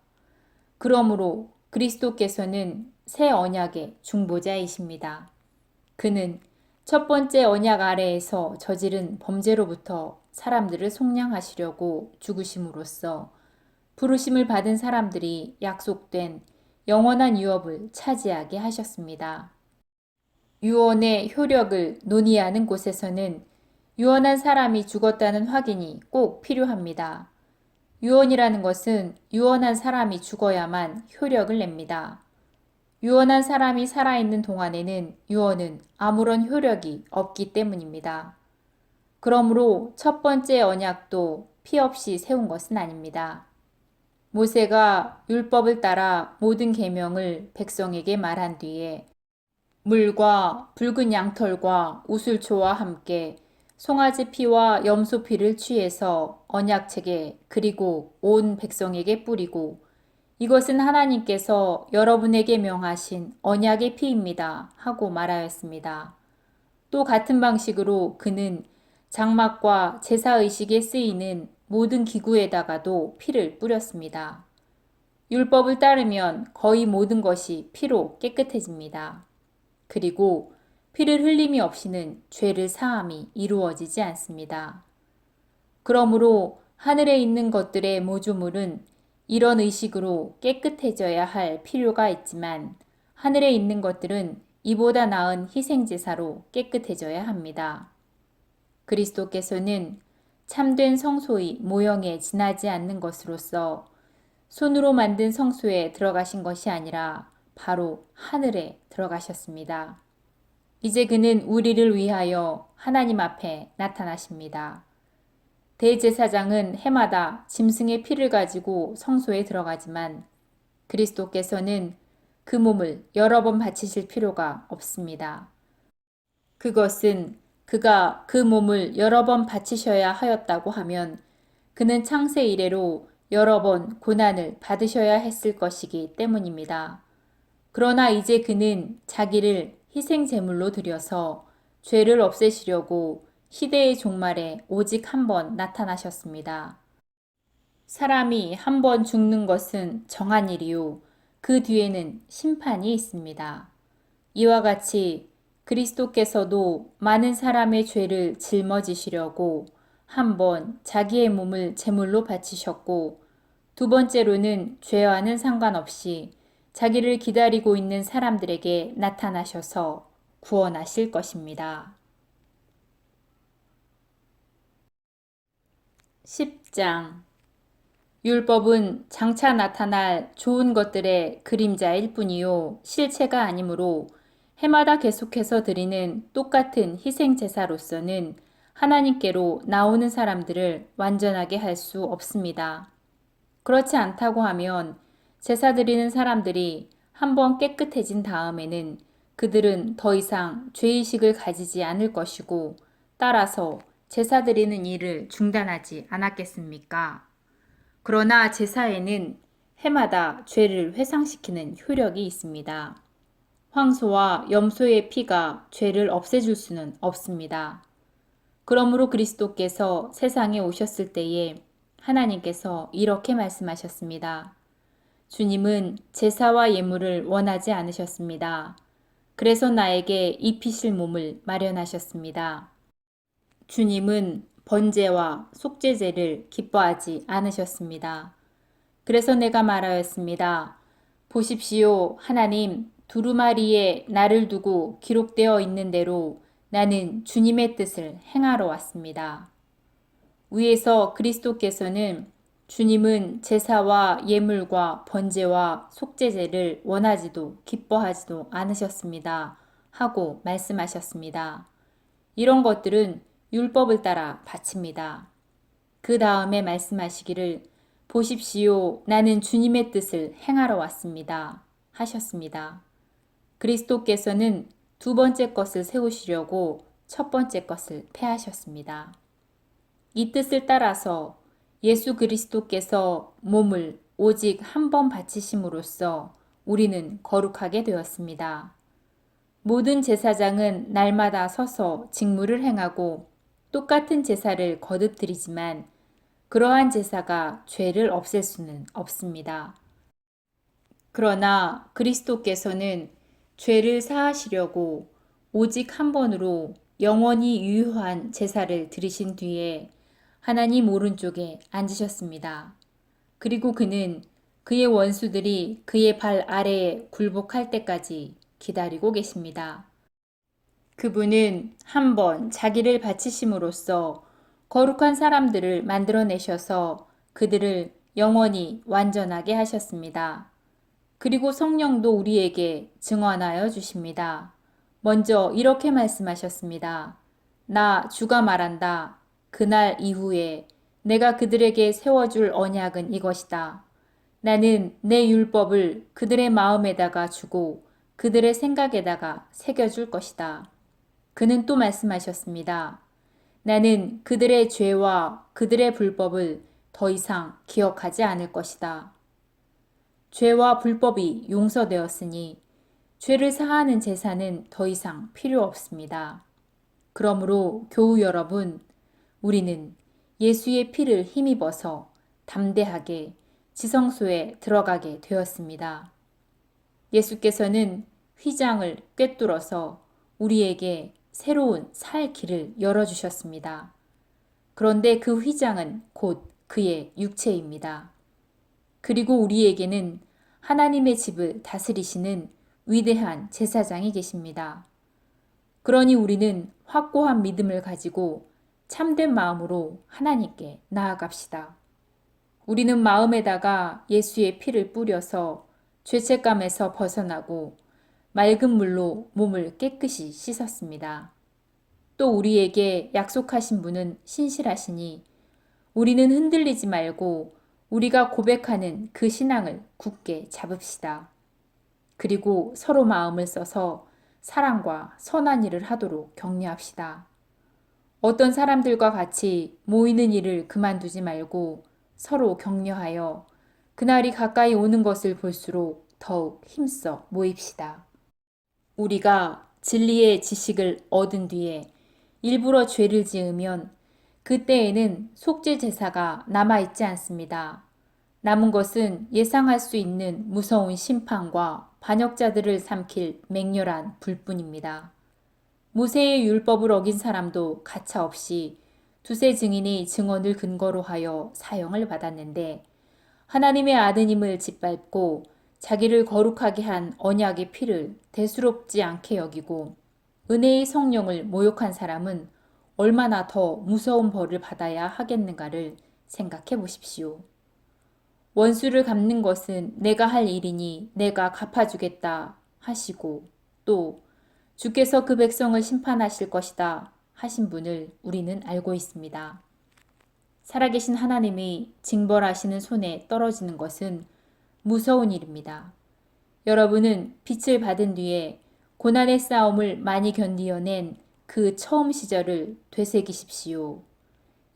그러므로 그리스도께서는 새 언약의 중보자이십니다. 그는 첫 번째 언약 아래에서 저지른 범죄로부터 사람들을 속량하시려고 죽으심으로써 부르심을 받은 사람들이 약속된 영원한 유업을 차지하게 하셨습니다. 유언의 효력을 논의하는 곳에서는 유언한 사람이 죽었다는 확인이 꼭 필요합니다. 유언이라는 것은 유언한 사람이 죽어야만 효력을 냅니다. 유언한 사람이 살아있는 동안에는 유언은 아무런 효력이 없기 때문입니다. 그러므로 첫 번째 언약도 피 없이 세운 것은 아닙니다. 모세가 율법을 따라 모든 계명을 백성에게 말한 뒤에 물과 붉은 양털과 우슬초와 함께 송아지 피와 염소 피를 취해서 언약책에 그리고 온 백성에게 뿌리고 이것은 하나님께서 여러분에게 명하신 언약의 피입니다 하고 말하였습니다. 또 같은 방식으로 그는 장막과 제사의식에 쓰이는 모든 기구에다가도 피를 뿌렸습니다. 율법을 따르면 거의 모든 것이 피로 깨끗해집니다. 그리고 피를 흘림이 없이는 죄를 사함이 이루어지지 않습니다. 그러므로 하늘에 있는 것들의 모조물은 이런 의식으로 깨끗해져야 할 필요가 있지만 하늘에 있는 것들은 이보다 나은 희생제사로 깨끗해져야 합니다. 그리스도께서는 참된 성소의 모형에 지나지 않는 것으로서 손으로 만든 성소에 들어가신 것이 아니라 바로 하늘에 들어가셨습니다. 이제 그는 우리를 위하여 하나님 앞에 나타나십니다. 대제사장은 해마다 짐승의 피를 가지고 성소에 들어가지만 그리스도께서는 그 몸을 여러 번 바치실 필요가 없습니다. 그것은 그가 그 몸을 여러 번 바치셔야 하였다고 하면 그는 창세 이래로 여러 번 고난을 받으셔야 했을 것이기 때문입니다. 그러나 이제 그는 자기를 희생 제물로 드려서 죄를 없애시려고 시대의 종말에 오직 한 번 나타나셨습니다. 사람이 한 번 죽는 것은 정한 일이요. 그 뒤에는 심판이 있습니다. 이와 같이 그리스도께서도 많은 사람의 죄를 짊어지시려고 한 번 자기의 몸을 제물로 바치셨고 두 번째로는 죄와는 상관없이 자기를 기다리고 있는 사람들에게 나타나셔서 구원하실 것입니다. 10장 율법은 장차 나타날 좋은 것들의 그림자일 뿐이요 실체가 아니므로 해마다 계속해서 드리는 똑같은 희생 제사로서는 하나님께로 나오는 사람들을 완전하게 할 수 없습니다. 그렇지 않다고 하면 제사 드리는 사람들이 한번 깨끗해진 다음에는 그들은 더 이상 죄의식을 가지지 않을 것이고 따라서 제사 드리는 일을 중단하지 않았겠습니까? 그러나 제사에는 해마다 죄를 회상시키는 효력이 있습니다. 황소와 염소의 피가 죄를 없애줄 수는 없습니다. 그러므로 그리스도께서 세상에 오셨을 때에 하나님께서 이렇게 말씀하셨습니다. 주님은 제사와 예물을 원하지 않으셨습니다. 그래서 나에게 입히실 몸을 마련하셨습니다. 주님은 번제와 속죄제를 기뻐하지 않으셨습니다. 그래서 내가 말하였습니다. 보십시오, 하나님, 두루마리에 나를 두고 기록되어 있는 대로 나는 주님의 뜻을 행하러 왔습니다. 위에서 그리스도께서는 주님은 제사와 예물과 번제와 속죄제를 원하지도 기뻐하지도 않으셨습니다. 하고 말씀하셨습니다. 이런 것들은 율법을 따라 바칩니다. 그 다음에 말씀하시기를 보십시오, 나는 주님의 뜻을 행하러 왔습니다. 하셨습니다. 그리스도께서는 두 번째 것을 세우시려고 첫 번째 것을 폐하셨습니다. 이 뜻을 따라서 예수 그리스도께서 몸을 오직 한 번 바치심으로써 우리는 거룩하게 되었습니다. 모든 제사장은 날마다 서서 직무를 행하고 똑같은 제사를 거듭 드리지만 그러한 제사가 죄를 없앨 수는 없습니다. 그러나 그리스도께서는 죄를 사하시려고 오직 한 번으로 영원히 유효한 제사를 드리신 뒤에 하나님 오른쪽에 앉으셨습니다. 그리고 그는 그의 원수들이 그의 발 아래에 굴복할 때까지 기다리고 계십니다. 그분은 한 번 자기를 바치심으로써 거룩한 사람들을 만들어내셔서 그들을 영원히 완전하게 하셨습니다. 그리고 성령도 우리에게 증언하여 주십니다. 먼저 이렇게 말씀하셨습니다. 나 주가 말한다. 그날 이후에 내가 그들에게 세워줄 언약은 이것이다. 나는 내 율법을 그들의 마음에다가 주고 그들의 생각에다가 새겨줄 것이다. 그는 또 말씀하셨습니다. 나는 그들의 죄와 그들의 불법을 더 이상 기억하지 않을 것이다. 죄와 불법이 용서되었으니 죄를 사하는 제사는 더 이상 필요 없습니다. 그러므로 교우 여러분, 우리는 예수의 피를 힘입어서 담대하게 지성소에 들어가게 되었습니다. 예수께서는 휘장을 꿰뚫어서 우리에게 새로운 살 길을 열어주셨습니다. 그런데 그 휘장은 곧 그의 육체입니다. 그리고 우리에게는 하나님의 집을 다스리시는 위대한 제사장이 계십니다. 그러니 우리는 확고한 믿음을 가지고 참된 마음으로 하나님께 나아갑시다. 우리는 마음에다가 예수의 피를 뿌려서 죄책감에서 벗어나고 맑은 물로 몸을 깨끗이 씻었습니다. 또 우리에게 약속하신 분은 신실하시니 우리는 흔들리지 말고 우리가 고백하는 그 신앙을 굳게 잡읍시다. 그리고 서로 마음을 써서 사랑과 선한 일을 하도록 격려합시다. 어떤 사람들과 같이 모이는 일을 그만두지 말고 서로 격려하여 그날이 가까이 오는 것을 볼수록 더욱 힘써 모입시다. 우리가 진리의 지식을 얻은 뒤에 일부러 죄를 지으면 그때에는 속죄 제사가 남아있지 않습니다. 남은 것은 예상할 수 있는 무서운 심판과 반역자들을 삼킬 맹렬한 불뿐입니다. 모세의 율법을 어긴 사람도 가차없이 두세 증인의 증언을 근거로 하여 사형을 받았는데 하나님의 아드님을 짓밟고 자기를 거룩하게 한 언약의 피를 대수롭지 않게 여기고 은혜의 성령을 모욕한 사람은 얼마나 더 무서운 벌을 받아야 하겠는가를 생각해 보십시오. 원수를 갚는 것은 내가 할 일이니 내가 갚아주겠다 하시고 또 주께서 그 백성을 심판하실 것이다 하신 분을 우리는 알고 있습니다. 살아계신 하나님이 징벌하시는 손에 떨어지는 것은 무서운 일입니다. 여러분은 빛을 받은 뒤에 고난의 싸움을 많이 견디어낸 그 처음 시절을 되새기십시오.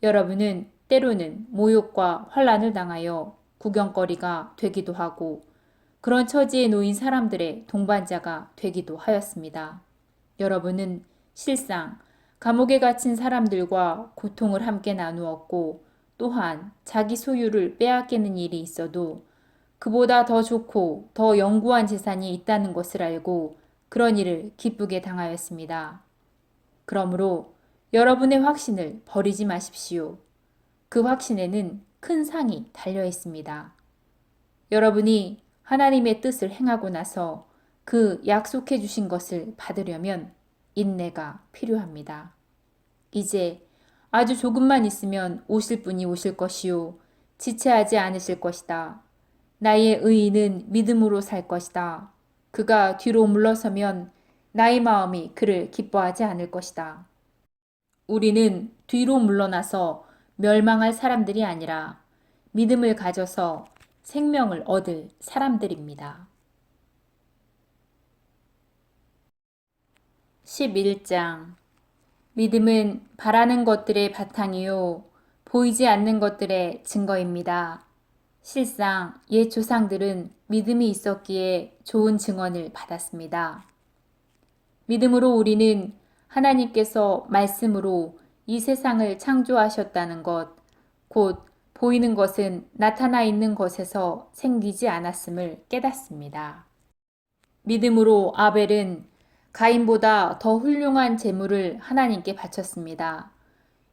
여러분은 때로는 모욕과 환난을 당하여 구경거리가 되기도 하고 그런 처지에 놓인 사람들의 동반자가 되기도 하였습니다. 여러분은 실상 감옥에 갇힌 사람들과 고통을 함께 나누었고 또한 자기 소유를 빼앗기는 일이 있어도 그보다 더 좋고 더 영구한 재산이 있다는 것을 알고 그런 일을 기쁘게 당하였습니다. 그러므로 여러분의 확신을 버리지 마십시오. 그 확신에는 큰 상이 달려 있습니다. 여러분이 하나님의 뜻을 행하고 나서 그 약속해 주신 것을 받으려면 인내가 필요합니다. 이제 아주 조금만 있으면 오실 분이 오실 것이요. 지체하지 않으실 것이다. 나의 의인은 믿음으로 살 것이다. 그가 뒤로 물러서면 나의 마음이 그를 기뻐하지 않을 것이다. 우리는 뒤로 물러나서 멸망할 사람들이 아니라 믿음을 가져서 생명을 얻을 사람들입니다. 11장 믿음은 바라는 것들의 바탕이요 보이지 않는 것들의 증거입니다. 실상 옛 조상들은 믿음이 있었기에 좋은 증언을 받았습니다. 믿음으로 우리는 하나님께서 말씀으로 이 세상을 창조하셨다는 것, 곧 보이는 것은 나타나 있는 것에서 생기지 않았음을 깨닫습니다. 믿음으로 아벨은 가인보다 더 훌륭한 제물을 하나님께 바쳤습니다.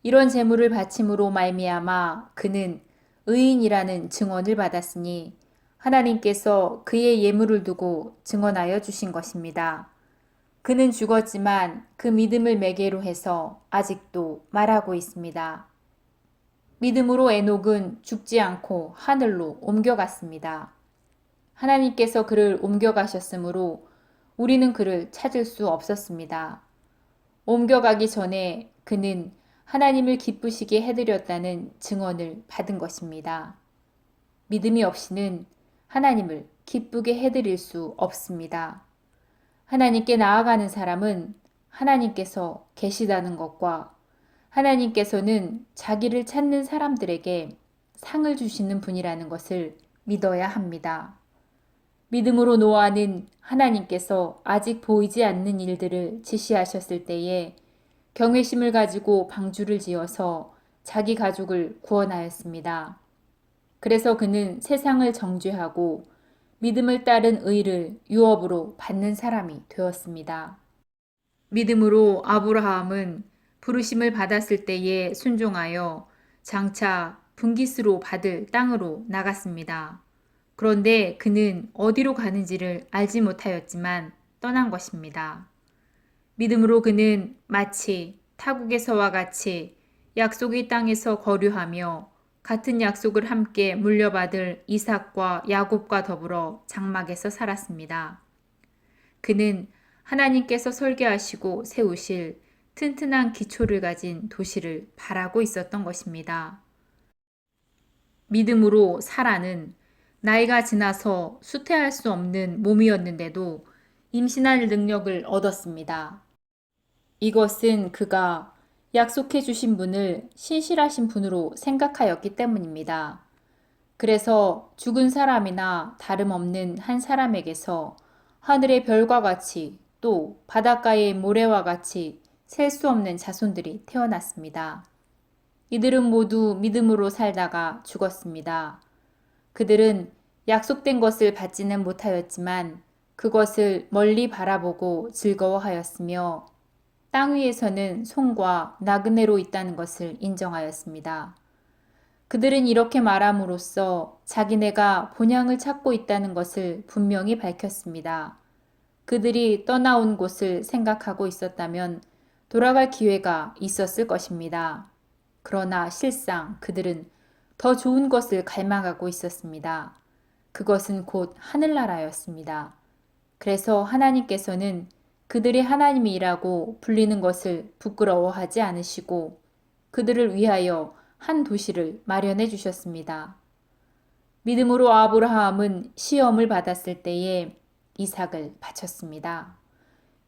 이런 제물을 바침으로 말미암아 그는 의인이라는 증언을 받았으니 하나님께서 그의 예물을 두고 증언하여 주신 것입니다. 그는 죽었지만 그 믿음을 매개로 해서 아직도 말하고 있습니다. 믿음으로 에녹은 죽지 않고 하늘로 옮겨갔습니다. 하나님께서 그를 옮겨가셨으므로 우리는 그를 찾을 수 없었습니다. 옮겨가기 전에 그는 하나님을 기쁘시게 해드렸다는 증언을 받은 것입니다. 믿음이 없이는 하나님을 기쁘게 해드릴 수 없습니다. 하나님께 나아가는 사람은 하나님께서 계시다는 것과 하나님께서는 자기를 찾는 사람들에게 상을 주시는 분이라는 것을 믿어야 합니다. 믿음으로 노아는 하나님께서 아직 보이지 않는 일들을 지시하셨을 때에 경외심을 가지고 방주를 지어서 자기 가족을 구원하였습니다. 그래서 그는 세상을 정죄하고 믿음을 따른 의를 유업으로 받는 사람이 되었습니다. 믿음으로 아브라함은 부르심을 받았을 때에 순종하여 장차 분깃으로 받을 땅으로 나갔습니다. 그런데 그는 어디로 가는지를 알지 못하였지만 떠난 것입니다. 믿음으로 그는 마치 타국에서와 같이 약속의 땅에서 거류하며 같은 약속을 함께 물려받을 이삭과 야곱과 더불어 장막에서 살았습니다. 그는 하나님께서 설계하시고 세우실 튼튼한 기초를 가진 도시를 바라고 있었던 것입니다. 믿음으로 사라는 나이가 지나서 수태할 수 없는 몸이었는데도 임신할 능력을 얻었습니다. 이것은 그가 약속해 주신 분을 신실하신 분으로 생각하였기 때문입니다. 그래서 죽은 사람이나 다름없는 한 사람에게서 하늘의 별과 같이 또 바닷가의 모래와 같이 셀 수 없는 자손들이 태어났습니다. 이들은 모두 믿음으로 살다가 죽었습니다. 그들은 약속된 것을 받지는 못하였지만 그것을 멀리 바라보고 즐거워하였으며 땅 위에서는 송과 나그네로 있다는 것을 인정하였습니다. 그들은 이렇게 말함으로써 자기네가 본향을 찾고 있다는 것을 분명히 밝혔습니다. 그들이 떠나온 곳을 생각하고 있었다면 돌아갈 기회가 있었을 것입니다. 그러나 실상 그들은 더 좋은 것을 갈망하고 있었습니다. 그것은 곧 하늘나라였습니다. 그래서 하나님께서는 그들이 하나님이라고 불리는 것을 부끄러워하지 않으시고 그들을 위하여 한 도시를 마련해 주셨습니다. 믿음으로 아브라함은 시험을 받았을 때에 이삭을 바쳤습니다.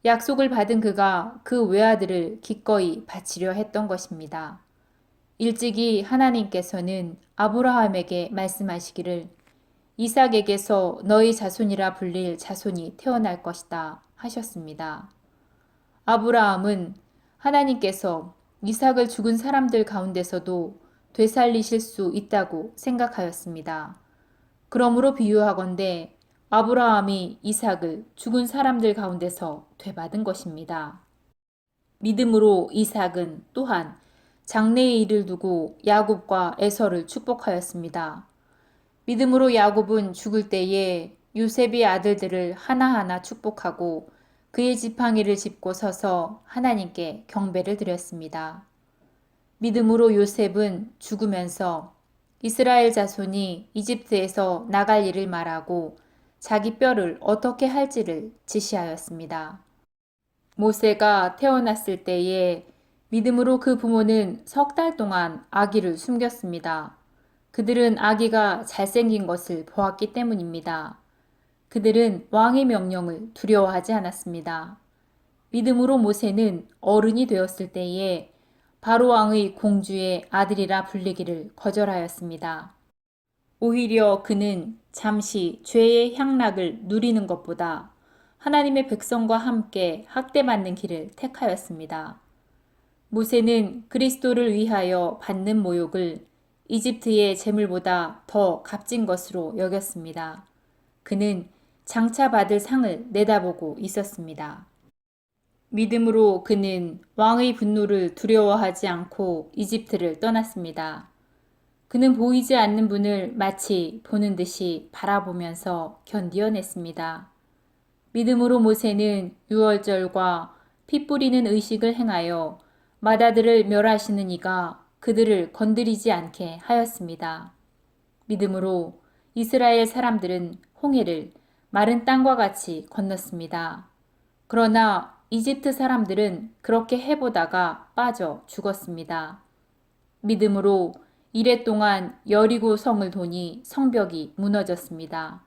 약속을 받은 그가 그 외아들을 기꺼이 바치려 했던 것입니다. 일찍이 하나님께서는 아브라함에게 말씀하시기를 이삭에게서 너희 자손이라 불릴 자손이 태어날 것이다 하셨습니다. 아브라함은 하나님께서 이삭을 죽은 사람들 가운데서도 되살리실 수 있다고 생각하였습니다. 그러므로 비유하건대 아브라함이 이삭을 죽은 사람들 가운데서 되받은 것입니다. 믿음으로 이삭은 또한 장래의 일을 두고 야곱과 에서를 축복하였습니다. 믿음으로 야곱은 죽을 때에 요셉의 아들들을 하나하나 축복하고 그의 지팡이를 짚고 서서 하나님께 경배를 드렸습니다. 믿음으로 요셉은 죽으면서 이스라엘 자손이 이집트에서 나갈 일을 말하고 자기 뼈를 어떻게 할지를 지시하였습니다. 모세가 태어났을 때에 믿음으로 그 부모는 석 달 동안 아기를 숨겼습니다. 그들은 아기가 잘생긴 것을 보았기 때문입니다. 그들은 왕의 명령을 두려워하지 않았습니다. 믿음으로 모세는 어른이 되었을 때에 바로 왕의 공주의 아들이라 불리기를 거절하였습니다. 오히려 그는 잠시 죄의 향락을 누리는 것보다 하나님의 백성과 함께 학대받는 길을 택하였습니다. 모세는 그리스도를 위하여 받는 모욕을 이집트의 재물보다 더 값진 것으로 여겼습니다. 그는 장차 받을 상을 내다보고 있었습니다. 믿음으로 그는 왕의 분노를 두려워하지 않고 이집트를 떠났습니다. 그는 보이지 않는 분을 마치 보는 듯이 바라보면서 견디어냈습니다. 믿음으로 모세는 유월절과 피 뿌리는 의식을 행하여 맏아들을 멸하시는 이가 그들을 건드리지 않게 하였습니다. 믿음으로 이스라엘 사람들은 홍해를 마른 땅과 같이 건넜습니다. 그러나 이집트 사람들은 그렇게 해보다가 빠져 죽었습니다. 믿음으로 이레 동안 여리고 성을 도니 성벽이 무너졌습니다.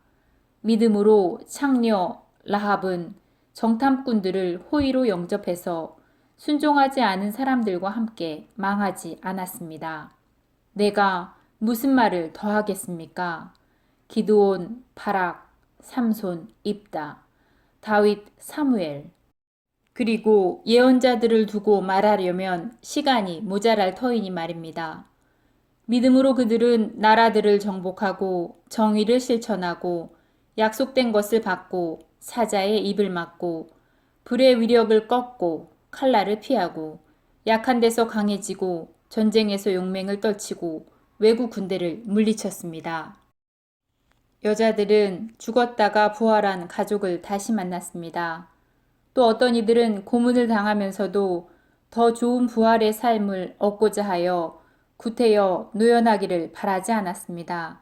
믿음으로 창녀 라합은 정탐꾼들을 호의로 영접해서 순종하지 않은 사람들과 함께 망하지 않았습니다. 내가 무슨 말을 더하겠습니까? 기드온, 바락, 삼손, 입다, 다윗, 사무엘. 그리고 예언자들을 두고 말하려면 시간이 모자랄 터이니 말입니다. 믿음으로 그들은 나라들을 정복하고 정의를 실천하고 약속된 것을 받고 사자의 입을 막고 불의 위력을 꺾고 칼날을 피하고 약한 데서 강해지고 전쟁에서 용맹을 떨치고 외국 군대를 물리쳤습니다. 여자들은 죽었다가 부활한 가족을 다시 만났습니다. 또 어떤 이들은 고문을 당하면서도 더 좋은 부활의 삶을 얻고자 하여 구태여 노연하기를 바라지 않았습니다.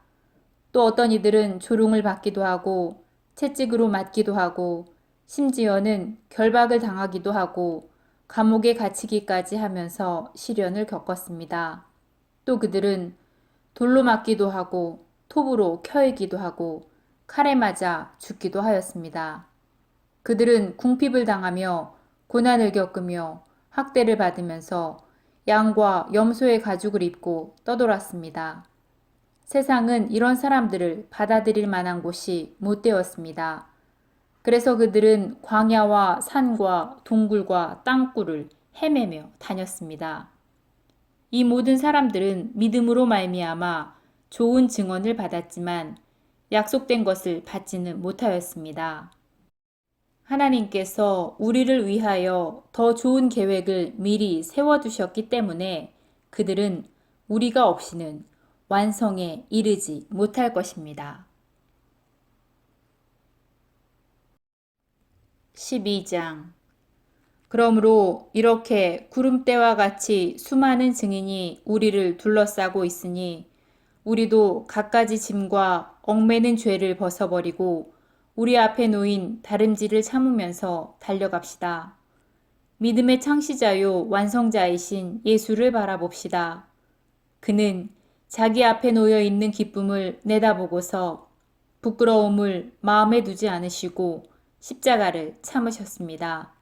또 어떤 이들은 조롱을 받기도 하고 채찍으로 맞기도 하고 심지어는 결박을 당하기도 하고 감옥에 갇히기까지 하면서 시련을 겪었습니다. 또 그들은 돌로 맞기도 하고 톱으로 켜이기도 하고 칼에 맞아 죽기도 하였습니다. 그들은 궁핍을 당하며 고난을 겪으며 학대를 받으면서 양과 염소의 가죽을 입고 떠돌았습니다. 세상은 이런 사람들을 받아들일 만한 곳이 못 되었습니다. 그래서 그들은 광야와 산과 동굴과 땅굴을 헤매며 다녔습니다. 이 모든 사람들은 믿음으로 말미암아 좋은 증언을 받았지만 약속된 것을 받지는 못하였습니다. 하나님께서 우리를 위하여 더 좋은 계획을 미리 세워두셨기 때문에 그들은 우리가 없이는 완성에 이르지 못할 것입니다. 12장. 그러므로 이렇게 구름대와 같이 수많은 증인이 우리를 둘러싸고 있으니 우리도 갖가지 짐과 얽매는 죄를 벗어버리고 우리 앞에 놓인 다름질을 참으면서 달려갑시다. 믿음의 창시자요 완성자이신 예수를 바라봅시다. 그는 자기 앞에 놓여 있는 기쁨을 내다보고서 부끄러움을 마음에 두지 않으시고 십자가를 참으셨습니다.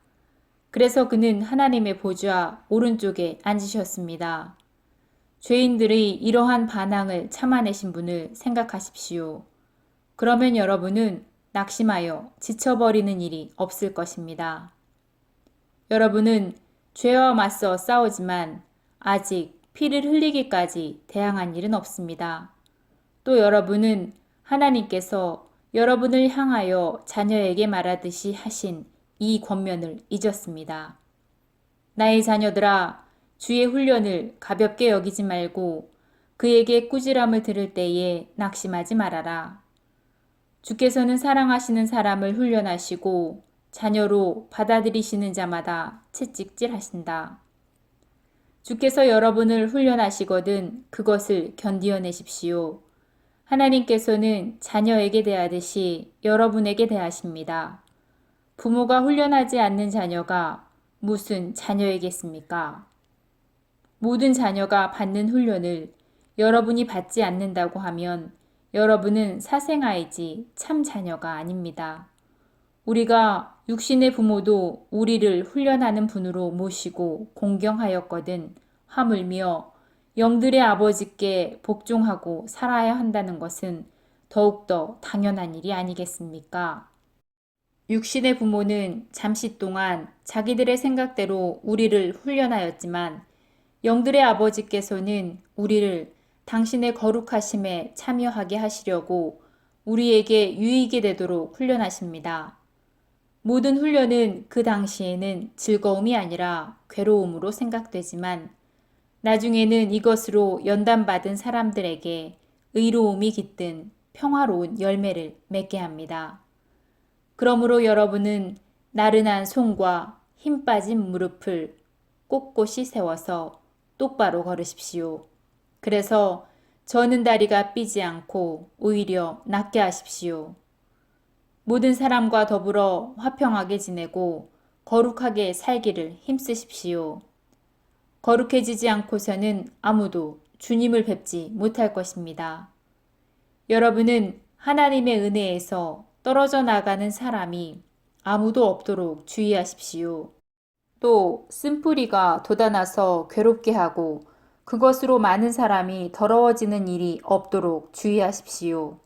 그래서 그는 하나님의 보좌 오른쪽에 앉으셨습니다. 죄인들의 이러한 반항을 참아내신 분을 생각하십시오. 그러면 여러분은 낙심하여 지쳐버리는 일이 없을 것입니다. 여러분은 죄와 맞서 싸우지만 아직 피를 흘리기까지 대항한 일은 없습니다. 또 여러분은 하나님께서 여러분을 향하여 자녀에게 말하듯이 하신 이 권면을 잊었습니다. 나의 자녀들아, 주의 훈련을 가볍게 여기지 말고 그에게 꾸지람을 들을 때에 낙심하지 말아라. 주께서는 사랑하시는 사람을 훈련하시고 자녀로 받아들이시는 자마다 채찍질 하신다. 주께서 여러분을 훈련하시거든 그것을 견디어내십시오. 하나님께서는 자녀에게 대하듯이 여러분에게 대하십니다. 부모가 훈련하지 않는 자녀가 무슨 자녀이겠습니까? 모든 자녀가 받는 훈련을 여러분이 받지 않는다고 하면 여러분은 사생아이지 참 자녀가 아닙니다. 우리가 육신의 부모도 우리를 훈련하는 분으로 모시고 공경하였거든 하물며 영들의 아버지께 복종하고 살아야 한다는 것은 더욱더 당연한 일이 아니겠습니까? 육신의 부모는 잠시 동안 자기들의 생각대로 우리를 훈련하였지만 영들의 아버지께서는 우리를 당신의 거룩하심에 참여하게 하시려고 우리에게 유익이 되도록 훈련하십니다. 모든 훈련은 그 당시에는 즐거움이 아니라 괴로움으로 생각되지만 나중에는 이것으로 연단받은 사람들에게 의로움이 깃든 평화로운 열매를 맺게 합니다. 그러므로 여러분은 나른한 손과 힘 빠진 무릎을 꼿꼿이 세워서 똑바로 걸으십시오. 그래서 저는 다리가 삐지 않고 오히려 낫게 하십시오. 모든 사람과 더불어 화평하게 지내고 거룩하게 살기를 힘쓰십시오. 거룩해지지 않고서는 아무도 주님을 뵙지 못할 것입니다. 여러분은 하나님의 은혜에서 떨어져 나가는 사람이 아무도 없도록 주의하십시오. 또 쓴뿌리가 돋아나서 괴롭게 하고 그것으로 많은 사람이 더러워지는 일이 없도록 주의하십시오.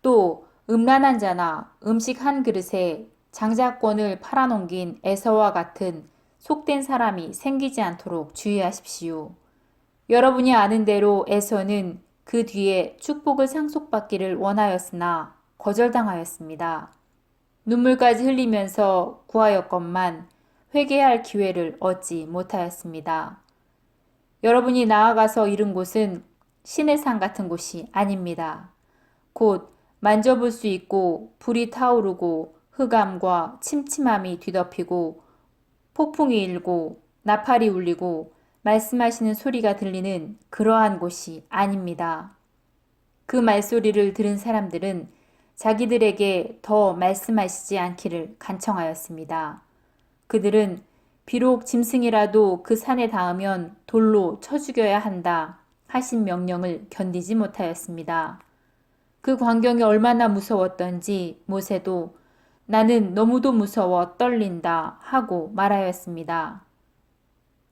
또 음란한 자나 음식 한 그릇에 장자권을 팔아넘긴 에서와 같은 속된 사람이 생기지 않도록 주의하십시오. 여러분이 아는 대로 에서는 그 뒤에 축복을 상속받기를 원하였으나 거절당하였습니다. 눈물까지 흘리면서 구하였건만 회개할 기회를 얻지 못하였습니다. 여러분이 나아가서 이른 곳은 신의 산 같은 곳이 아닙니다. 곧 만져볼 수 있고 불이 타오르고 흑암과 침침함이 뒤덮이고 폭풍이 일고 나팔이 울리고 말씀하시는 소리가 들리는 그러한 곳이 아닙니다. 그 말소리를 들은 사람들은 자기들에게 더 말씀하시지 않기를 간청하였습니다. 그들은 비록 짐승이라도 그 산에 닿으면 돌로 쳐 죽여야 한다 하신 명령을 견디지 못하였습니다. 그 광경이 얼마나 무서웠던지 모세도 나는 너무도 무서워 떨린다 하고 말하였습니다.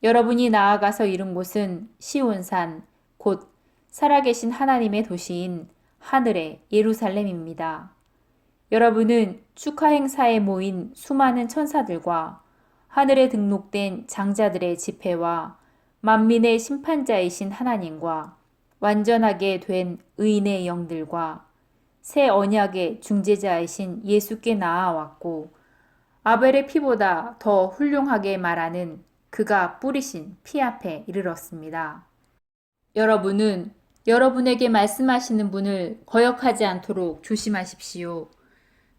여러분이 나아가서 이른 곳은 시온산, 곧 살아계신 하나님의 도시인 하늘의 예루살렘입니다. 여러분은 축하 행사에 모인 수많은 천사들과 하늘에 등록된 장자들의 집회와 만민의 심판자이신 하나님과 완전하게 된 의인의 영들과 새 언약의 중재자이신 예수께 나아왔고 아벨의 피보다 더 훌륭하게 말하는 그가 뿌리신 피 앞에 이르렀습니다. 여러분은 여러분에게 말씀하시는 분을 거역하지 않도록 조심하십시오.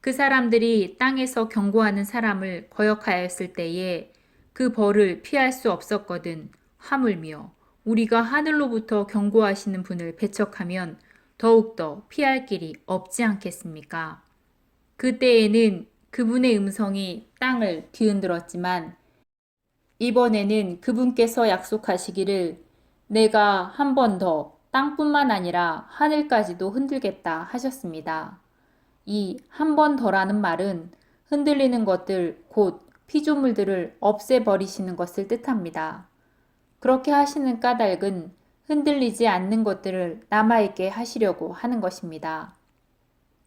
그 사람들이 땅에서 경고하는 사람을 거역하였을 때에 그 벌을 피할 수 없었거든. 하물며 우리가 하늘로부터 경고하시는 분을 배척하면 더욱더 피할 길이 없지 않겠습니까? 그때에는 그분의 음성이 땅을 뒤흔들었지만 이번에는 그분께서 약속하시기를 내가 한 번 더 땅뿐만 아니라 하늘까지도 흔들겠다 하셨습니다. 이 한 번 더라는 말은 흔들리는 것들 곧 피조물들을 없애버리시는 것을 뜻합니다. 그렇게 하시는 까닭은 흔들리지 않는 것들을 남아있게 하시려고 하는 것입니다.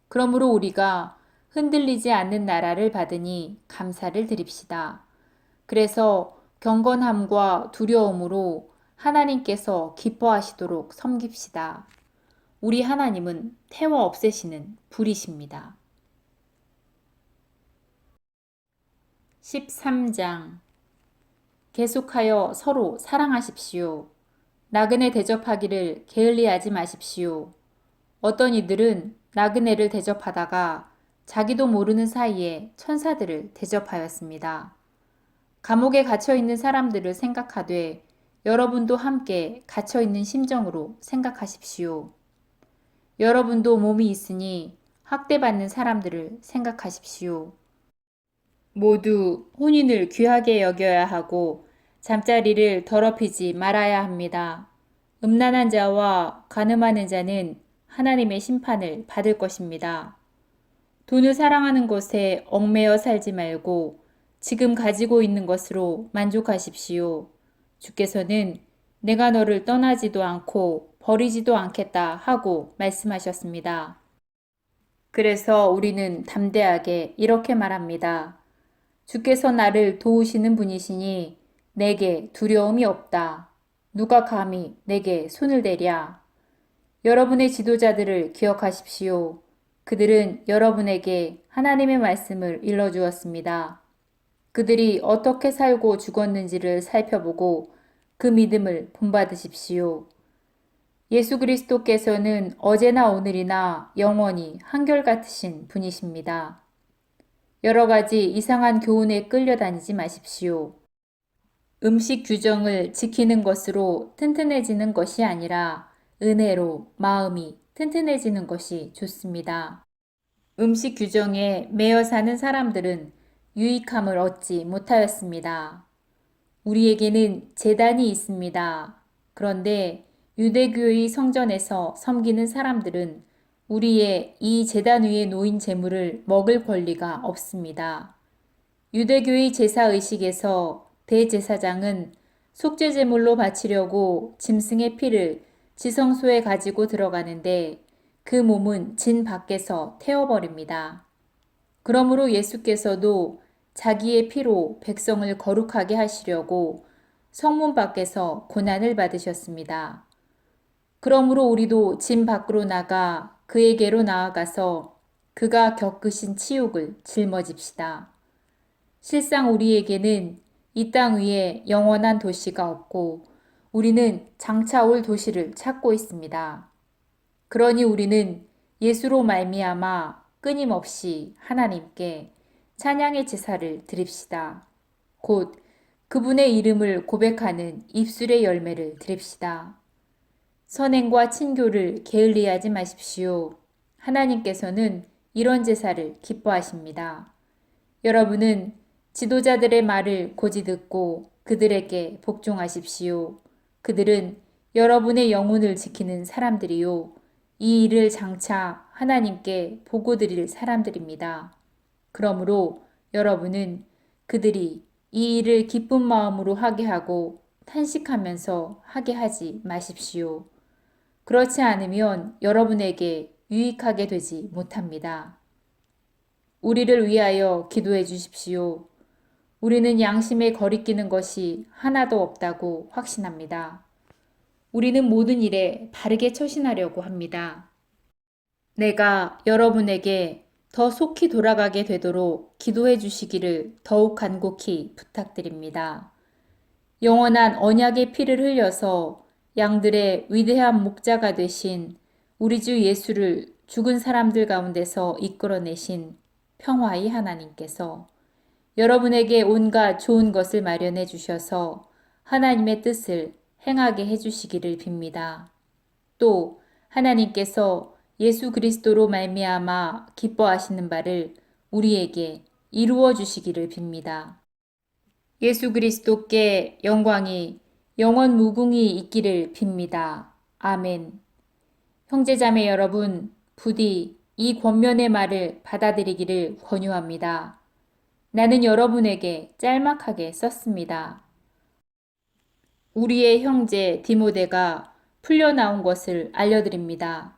그러므로 우리가 흔들리지 않는 나라를 받으니 감사를 드립시다. 그래서 경건함과 두려움으로 하나님께서 기뻐하시도록 섬깁시다. 우리 하나님은 태워 없애시는 불이십니다. 13장 계속하여 서로 사랑하십시오. 나그네 대접하기를 게을리하지 마십시오. 어떤 이들은 나그네를 대접하다가 자기도 모르는 사이에 천사들을 대접하였습니다. 감옥에 갇혀있는 사람들을 생각하되 여러분도 함께 갇혀있는 심정으로 생각하십시오. 여러분도 몸이 있으니 학대받는 사람들을 생각하십시오. 모두 혼인을 귀하게 여겨야 하고 잠자리를 더럽히지 말아야 합니다. 음란한 자와 간음하는 자는 하나님의 심판을 받을 것입니다. 돈을 사랑하는 것에 얽매여 살지 말고 지금 가지고 있는 것으로 만족하십시오. 주께서는 내가 너를 떠나지도 않고 버리지도 않겠다 하고 말씀하셨습니다. 그래서 우리는 담대하게 이렇게 말합니다. 주께서 나를 도우시는 분이시니 내게 두려움이 없다. 누가 감히 내게 손을 대랴. 여러분의 지도자들을 기억하십시오. 그들은 여러분에게 하나님의 말씀을 일러주었습니다. 그들이 어떻게 살고 죽었는지를 살펴보고 그 믿음을 본받으십시오. 예수 그리스도께서는 어제나 오늘이나 영원히 한결같으신 분이십니다. 여러 가지 이상한 교훈에 끌려다니지 마십시오. 음식 규정을 지키는 것으로 튼튼해지는 것이 아니라 은혜로 마음이 튼튼해지는 것이 좋습니다. 음식 규정에 매여 사는 사람들은 유익함을 얻지 못하였습니다. 우리에게는 제단이 있습니다. 그런데 유대교의 성전에서 섬기는 사람들은 우리의 이 제단 위에 놓인 제물을 먹을 권리가 없습니다. 유대교의 제사의식에서 대제사장은 속죄제물로 바치려고 짐승의 피를 지성소에 가지고 들어가는데 그 몸은 진 밖에서 태워버립니다. 그러므로 예수께서도 자기의 피로 백성을 거룩하게 하시려고 성문 밖에서 고난을 받으셨습니다. 그러므로 우리도 진 밖으로 나가 그에게로 나아가서 그가 겪으신 치욕을 짊어집시다. 실상 우리에게는 이 땅 위에 영원한 도시가 없고 우리는 장차 올 도시를 찾고 있습니다. 그러니 우리는 예수로 말미암아 끊임없이 하나님께 찬양의 제사를 드립시다. 곧 그분의 이름을 고백하는 입술의 열매를 드립시다. 선행과 친교를 게을리하지 마십시오. 하나님께서는 이런 제사를 기뻐하십니다. 여러분은 지도자들의 말을 고지 듣고 그들에게 복종하십시오. 그들은 여러분의 영혼을 지키는 사람들이요. 이 일을 장차 하나님께 보고 드릴 사람들입니다. 그러므로 여러분은 그들이 이 일을 기쁜 마음으로 하게 하고 탄식하면서 하게 하지 마십시오. 그렇지 않으면 여러분에게 유익하게 되지 못합니다. 우리를 위하여 기도해 주십시오. 우리는 양심에 거리끼는 것이 하나도 없다고 확신합니다. 우리는 모든 일에 바르게 처신하려고 합니다. 내가 여러분에게 더 속히 돌아가게 되도록 기도해 주시기를 더욱 간곡히 부탁드립니다. 영원한 언약의 피를 흘려서 양들의 위대한 목자가 되신 우리 주 예수를 죽은 사람들 가운데서 이끌어내신 평화의 하나님께서 여러분에게 온갖 좋은 것을 마련해 주셔서 하나님의 뜻을 행하게 해주시기를 빕니다. 또 하나님께서 예수 그리스도로 말미암아 기뻐하시는 바를 우리에게 이루어 주시기를 빕니다. 예수 그리스도께 영광이 영원 무궁히 있기를 빕니다. 아멘. 형제자매 여러분, 부디 이 권면의 말을 받아들이기를 권유합니다. 나는 여러분에게 짤막하게 썼습니다. 우리의 형제 디모데가 풀려나온 것을 알려드립니다.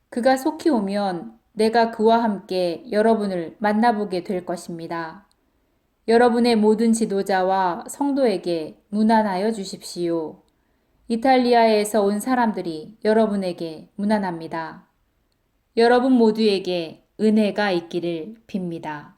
그가 속히 오면 내가 그와 함께 여러분을 만나보게 될 것입니다. 여러분의 모든 지도자와 성도에게 문안하여 주십시오. 이탈리아에서 온 사람들이 여러분에게 문안합니다. 여러분 모두에게 은혜가 있기를 빕니다.